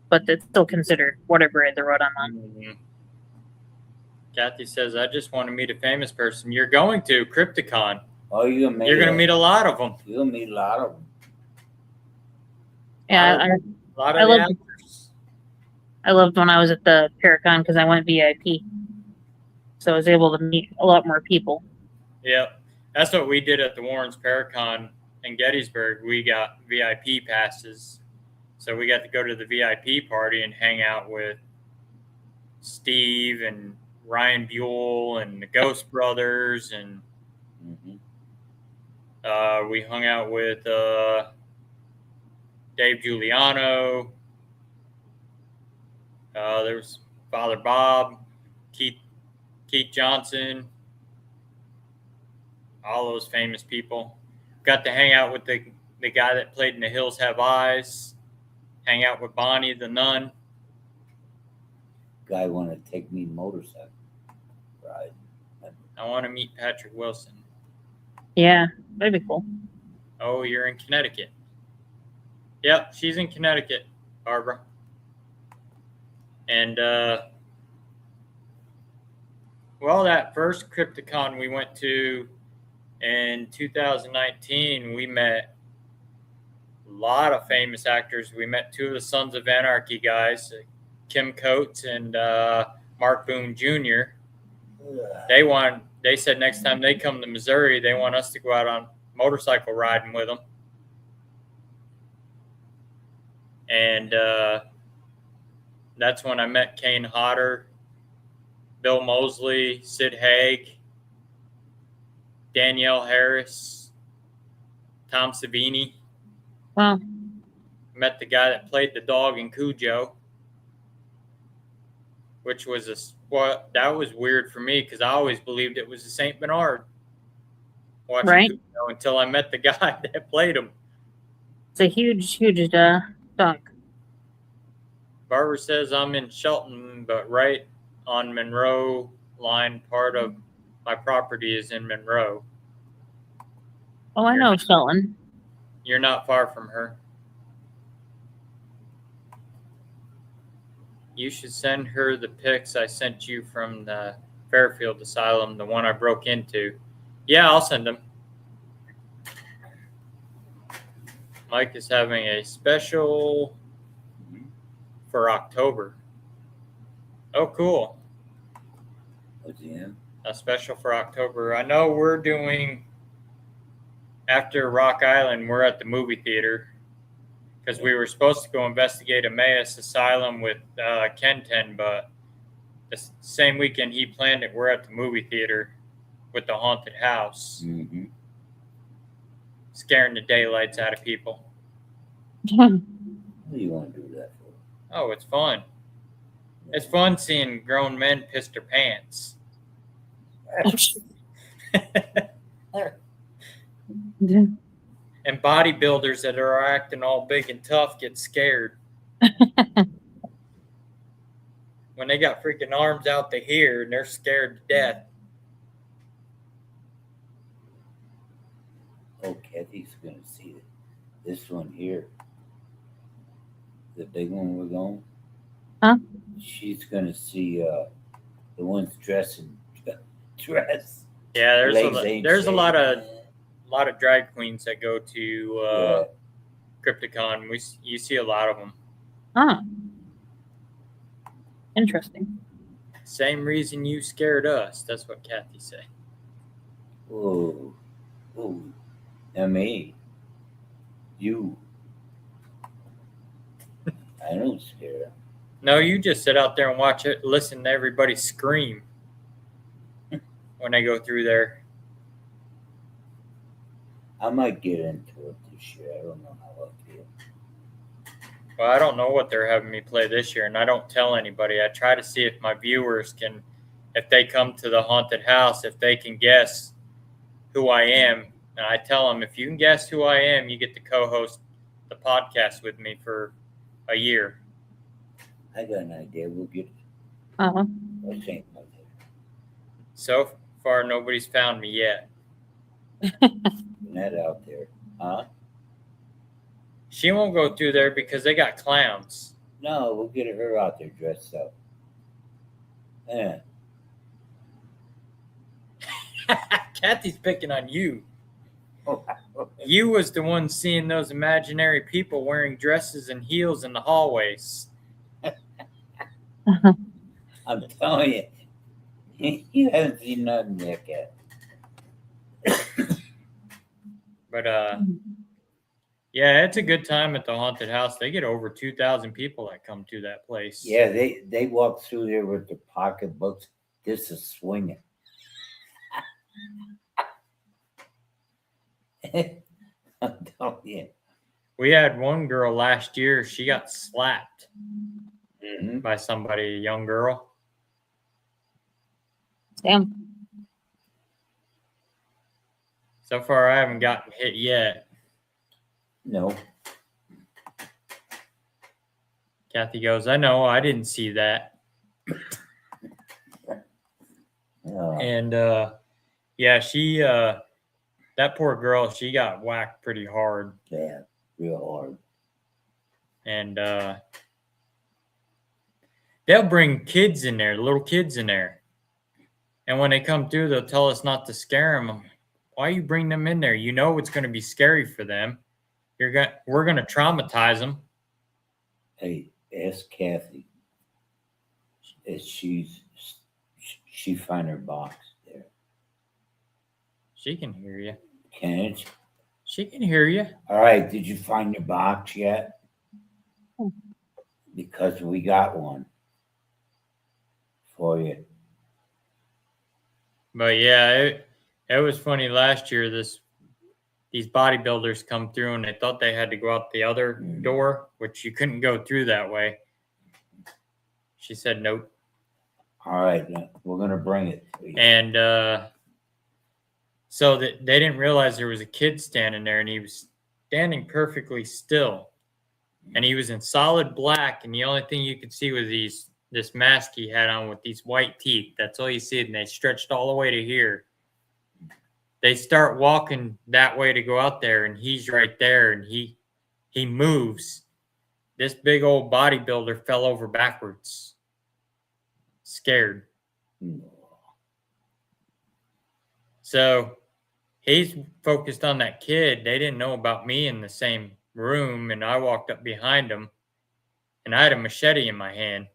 but it's still considered Waterbury, the road I'm on. Mm-hmm. Kathy says, "I just want to meet a famous person." You're going to Crypticon. Oh, you're going to meet a lot of them. You'll meet a lot of them. Yeah, I loved when I was at the Paracon because I went VIP, so I was able to meet a lot more people. Yep, that's what we did at the Warrens Paracon in Gettysburg. We got VIP passes, so we got to go to the VIP party and hang out with Steve and Ryan Buell and the Ghost Brothers, and we hung out with Dave Giuliano. There was Father Bob, Keith Johnson, all those famous people. Got to hang out with the guy that played in The Hills Have Eyes. Hang out with Bonnie the nun. Guy want to take me motorcycle ride. I want to meet Patrick Wilson. Yeah, that'd be cool. Oh, you're in Connecticut. Yep, she's in Connecticut, Barbara. And, well, that first Crypticon we went to in 2019, we met a lot of famous actors. We met 2 of the Sons of Anarchy guys, Kim Coates and Mark Boone Jr. They said next time they come to Missouri, they want us to go out on motorcycle riding with them. And that's when I met Kane Hodder, Bill Moseley, Sid Haig, Danielle Harris, Tom Savini. Wow. Met the guy that played the dog in Cujo, which was that was weird for me because I always believed it was a Saint Bernard. Watching right. Cujo until I met the guy that played him. It's a huge dog. Barbara says I'm in Shelton, but right on Monroe line. Part of my property is in Monroe. Oh, I know Shelton. You're not far from her. You should send her the pics I sent you from the Fairfield Asylum, the one I broke into. Yeah, I'll send them. Mike is having a special for October. Oh, cool. A special for October. I know we're doing, after Rock Island, we're at the movie theater because we were supposed to go investigate Emmaus Asylum with Kenten, but the same weekend he planned it, we're at the movie theater with the haunted house. Mm-hmm. Scaring the daylights out of people. What do you want to do that for? Oh, it's fun. It's fun seeing grown men piss their pants. And bodybuilders that are acting all big and tough get scared. When they got freaking arms out to here and they're scared to death. Oh, Kathy's gonna see this one here. The big one we're going. Huh? She's gonna see the ones dressed in dress. Yeah, there's a lot shaved. of drag queens that go to Yeah. Crypticon. You see a lot of them. Ah, interesting. Same reason you scared us. That's what Kathy said. Oh, me. You. I don't scare. No, you just sit out there and watch it, listen to everybody scream when they go through there. I might get into it this year. I don't know how I feel. Well, I don't know what they're having me play this year, and I don't tell anybody. I try to see if my viewers can, if they come to the haunted house, if they can guess who I am. And I tell them, if you can guess who I am, you get to co-host the podcast with me for a year. I got an idea. We'll get it. Uh-huh. What's ain't nothing. So far, nobody's found me yet. Net out there, huh? She won't go through there because they got clowns. No, we'll get her out there dressed up. Yeah. Kathy's picking on you. You was the one seeing those imaginary people wearing dresses and heels in the hallways. I'm telling you, you haven't seen nothing yet, Kat. But yeah, it's a good time at the haunted house. They get over 2,000 people that come to that place. Yeah, they walk through there with their pocketbooks. This is swinging. I'm telling you. We had one girl last year. She got slapped Mm-hmm. by somebody, a young girl. Damn. So far, I haven't gotten hit yet. No. Kathy goes, I know, I didn't see that. And yeah, she, that poor girl, she got whacked pretty hard. Yeah, real hard. And they'll bring kids in there, little kids in there. And when they come through, they'll tell us not to scare them. Why you bring them in there? You know it's going to be scary for them. We're going to traumatize them. Hey, ask Kathy if she find her box there. She can hear you. Can't? She can hear you. All right, did you find your box yet? Because we got one for you. But yeah, it was funny last year. These bodybuilders come through and they thought they had to go out the other door, which you couldn't go through that way. She said nope. All right, we're gonna bring it to you. And so that they didn't realize there was a kid standing there, and he was standing perfectly still, and he was in solid black, and the only thing you could see was this mask he had on with these white teeth. That's all you see, and they stretched all the way to here. They start walking that way to go out there, and he's right there, and he moves. This big old bodybuilder fell over backwards, scared. So he's focused on that kid. They didn't know about me in the same room, and I walked up behind him, and I had a machete in my hand,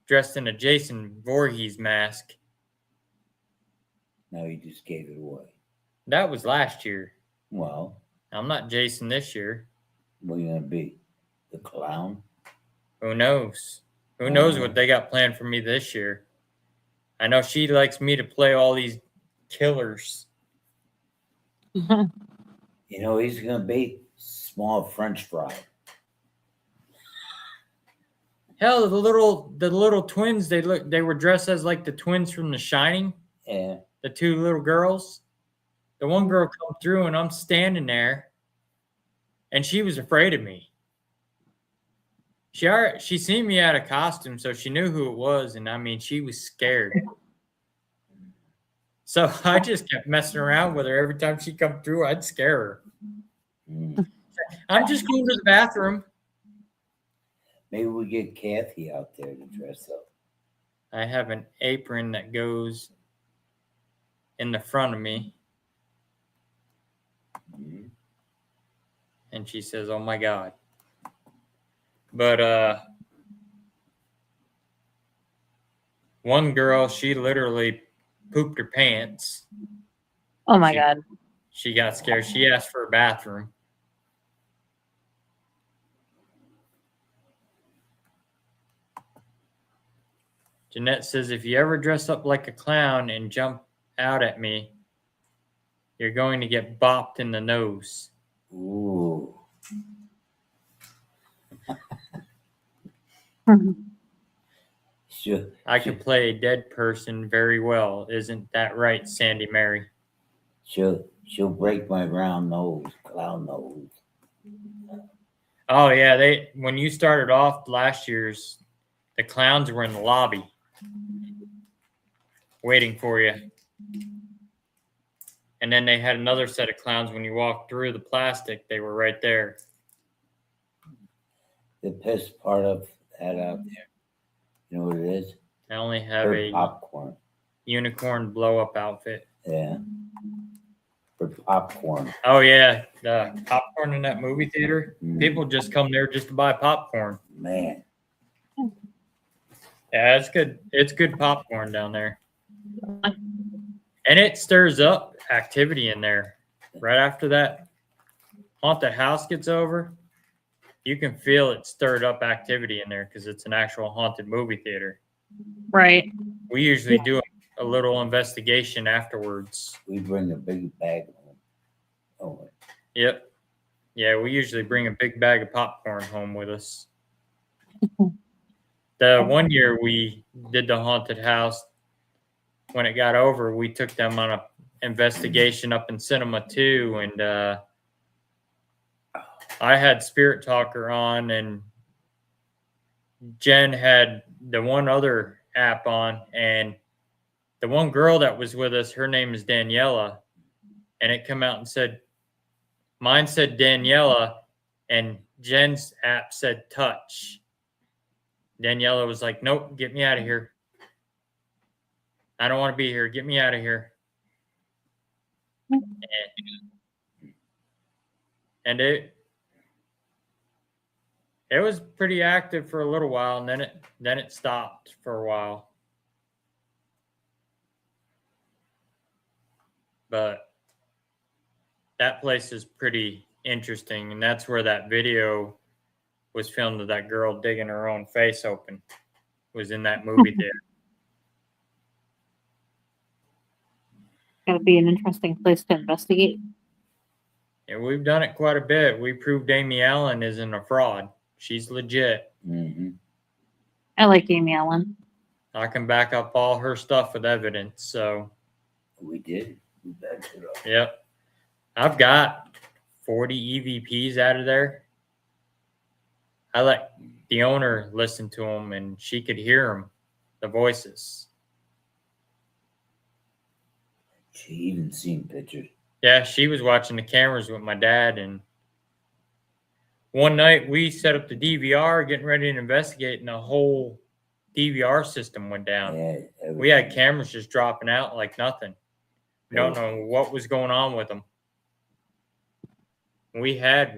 dressed in a Jason Voorhees mask. Now you just gave it away. That was last year. Well, I'm not Jason this year. what are you gonna be? The clown? Who knows? Who knows what they got planned for me this year? I know she likes me to play all these killers. You know, he's gonna be small French fry. Hell, the little twins, they were dressed as like the twins from The Shining, Yeah. the two little girls. The one girl come through and I'm standing there and she was afraid of me. She seen me out of costume, so she knew who it was, and I mean she was scared. So I just kept messing around with her. Every time she come through, I'd scare her. Mm. I'm just going to the bathroom. Maybe we get Kathy out there to dress up. I have an apron that goes in the front of me. Mm. And she says, "Oh my God." But one girl, she literally pooped her pants. Oh my God. She got scared. She asked for a bathroom. Jeanette says, "If you ever dress up like a clown and jump out at me, you're going to get bopped in the nose." Ooh. Sure. I can play a dead person very well. Isn't that right, Sandy Mary? She'll break my round nose, clown nose. Oh yeah, when you started off last year's, the clowns were in the lobby waiting for you. And then they had another set of clowns when you walked through the plastic, they were right there. The best part of that out there, you know what it is? I only have For a popcorn. unicorn blow up outfit. Yeah. For popcorn. Oh yeah, the popcorn in that movie theater. Mm. People just come there just to buy popcorn. Man. Yeah, it's good. It's good popcorn down there. And it stirs up activity in there. Right after that haunted house gets over, you can feel it stirred up activity in there because it's an actual haunted movie theater. Right. We usually do a little investigation afterwards. We bring a big bag home. Oh, Yep. Yeah, we usually bring a big bag of popcorn home with us. The one year we did the haunted house, when it got over, we took them on a investigation up in Cinema 2, and I had Spirit Talker on, and Jen had the one other app on, and the one girl that was with us, her name is Daniela, and it came out and said, mine said Daniela, and Jen's app said touch. Daniela was like, "Nope, get me out of here. I don't want to be here. Get me out of here." And it was pretty active for a little while, and then it stopped for a while. But that place is pretty interesting, and that's where that video was filmed of that girl digging her own face open. Was in that movie theater. Gotta be an interesting place to investigate. And we've done it quite a bit. We proved Amy Allen isn't a fraud. She's legit. mm-hmm. I like Amy Allen. I can back up all her stuff with evidence. So We did. We backed it up. yep. I've got 40 EVPs out of there. I let the owner listen to them, and she could hear them, the voices. She even seen pictures. Yeah, she was watching the cameras with my dad, and one night we set up the DVR, getting ready to investigate, and the whole DVR system went down. Yeah, We had cameras just dropping out like nothing. We don't know what was going on with them. We had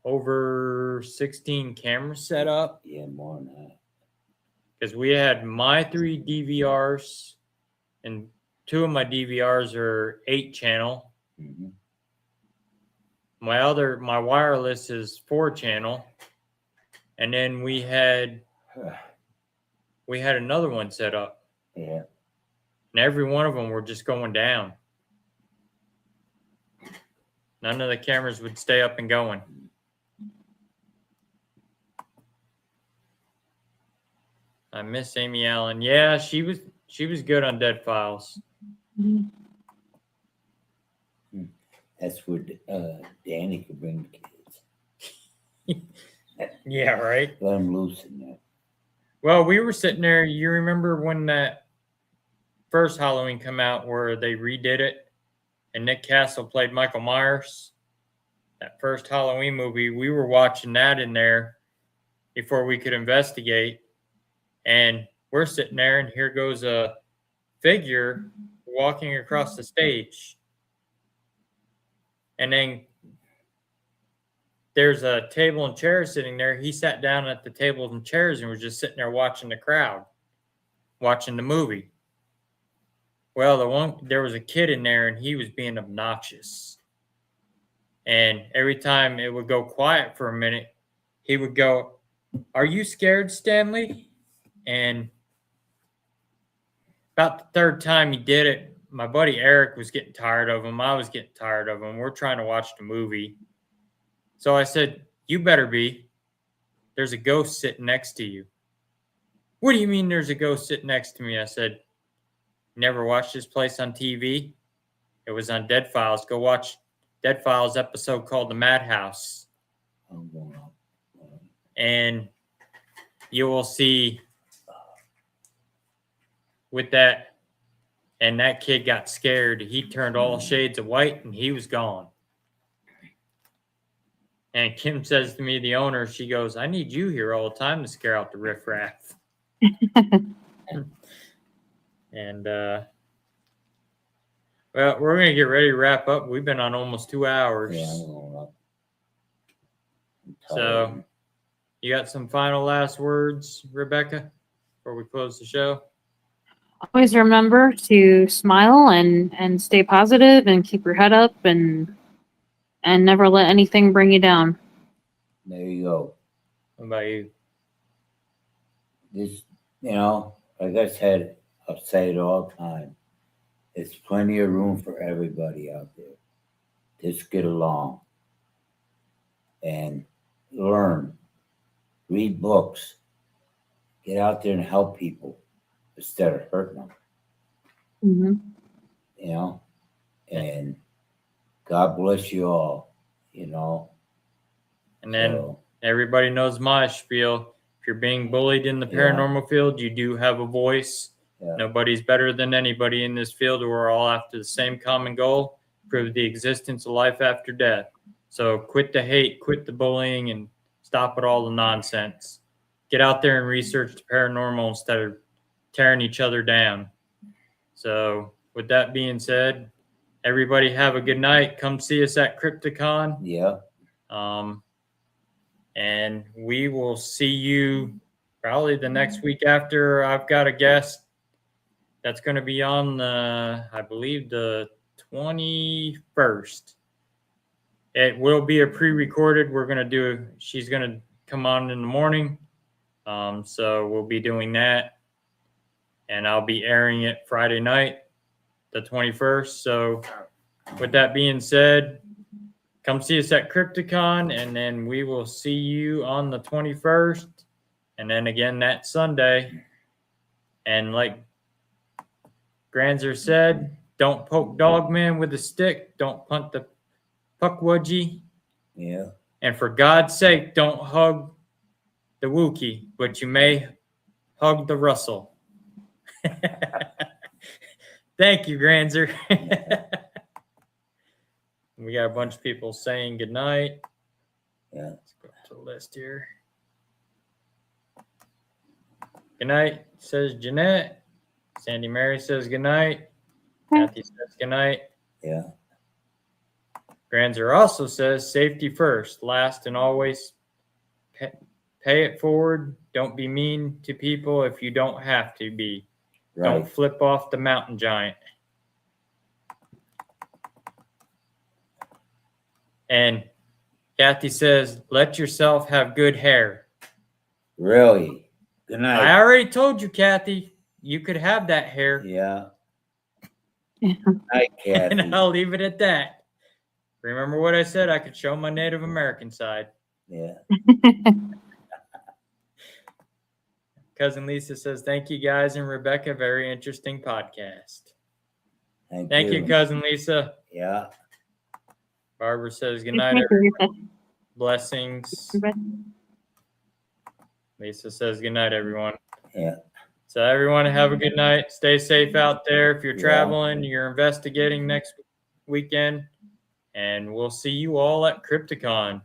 over 16 cameras set up, Yeah, more than that. because we had my 3 DVRs, and 2 of my DVRs are 8-channel. Mm-hmm. My wireless is 4-channel, and then we had another one set up, Yeah. and every one of them were just going down. None of the cameras would stay up and going. I miss Amy Allen. Yeah, she was good on Dead Files. That's where Danny could bring the kids. Yeah, right. Let them loose in there. Well, we were sitting there. You remember when that first Halloween come out where they redid it and Nick Castle played Michael Myers? That first Halloween movie, we were watching that in there before we could investigate. And we're sitting there, and here goes a figure walking across the stage. And then there's a table and chairs sitting there. He sat down at the tables and chairs and was just sitting there watching the crowd, watching the movie. Well, there was a kid in there, and he was being obnoxious. And every time it would go quiet for a minute, he would go, "Are you scared, Stanley?" And about the third time he did it, my buddy Eric was getting tired of him. I was getting tired of him. We're trying to watch the movie. So I said, "You better be. There's a ghost sitting next to you." "What do you mean there's a ghost sitting next to me?" I said, "Never watched this place on TV? It was on Dead Files. Go watch Dead Files episode called The Madhouse. I'm going up. And you will see with that." And that kid got scared. He turned all shades of white and he was gone. And Kim says to me, the owner, she goes, "I need you here all the time to scare out the riffraff." And well, we're gonna get ready to wrap up. We've been on almost 2 hours. Yeah, I'm going up. I'm So, tired. you got some final last words, Rebecca, before we close the show? Always remember to smile and stay positive and keep your head up and never let anything bring you down. There you go. What about you? This, like I said, I'll say it all the time. There's plenty of room for everybody out there. Just get along and learn, read books, get out there and help people instead of hurting them. Mm-hmm. And God bless you all. And then everybody knows my spiel. If you're being bullied in the Yeah. paranormal field, you do have a voice. Yeah. Nobody's better than anybody in this field. We're all after the same common goal: prove the existence of life after death. So quit the hate, quit the bullying, and stop with all the nonsense. Get out there and research the paranormal instead of tearing each other down. So with that being said, everybody have a good night. Come see us at Crypticon. Yeah. And we will see you probably the next week after. I've got a guest that's going to be on I believe the 21st. It will be a pre-recorded. She's going to come on in the morning. So we'll be doing that. And I'll be airing it Friday night, the 21st. So with that being said, come see us at Crypticon, and then we will see you on the 21st, and then again that Sunday. And like Granzer said, don't poke Dogman with a stick. Don't punt the puckwudgie. Yeah. And for God's sake, don't hug the Wookiee, but you may hug the Russell. Thank you, Granzer. We got a bunch of people saying goodnight. Yeah. Let's go to the list here. Good night, says Jeanette. Sandy Mary says good night. Kathy says good night. Yeah. Granzer also says safety first, last, and always. Pay it forward. Don't be mean to people if you don't have to be. Right. Don't flip off the mountain giant. And Kathy says, let yourself have good hair. Really? Good night. I already told you, Kathy, you could have that hair. Yeah. Night, Kathy. And I'll leave it at that. Remember what I said? I could show my Native American side. Yeah. Cousin Lisa says, thank you guys and Rebecca. Very interesting podcast. Thank you, Cousin Lisa. Yeah. Barbara says, good night, everyone. Blessings. Lisa says, good night, everyone. Yeah. So everyone have a good night. Stay safe out there. If you're Yeah. traveling, you're investigating next weekend. And we'll see you all at Crypticon.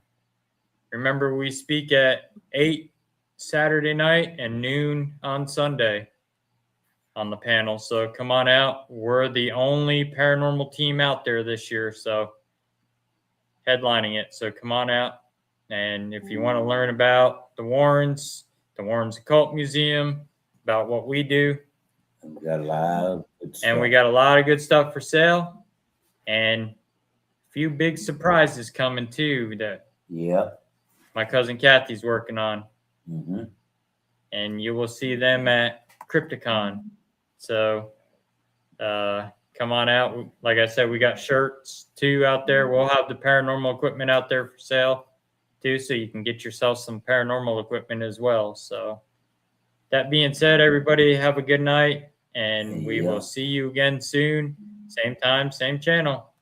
Remember, we speak at 8 Saturday night and noon on Sunday on the panel. So come on out. We're the only paranormal team out there this year. So headlining it. So come on out. And if you want to learn about the Warrens Occult Museum, about what we do. We got a lot of good stuff. And we got a lot of good stuff for sale. And a few big surprises coming too that my cousin Kathy's working on. Mm-hmm. And you will see them at Crypticon. So come on out. Like I said, we got shirts too out there. We'll have the paranormal equipment out there for sale too, so you can get yourself some paranormal equipment as well. So that being said, everybody have a good night, and we will see you again soon. Same time, same channel.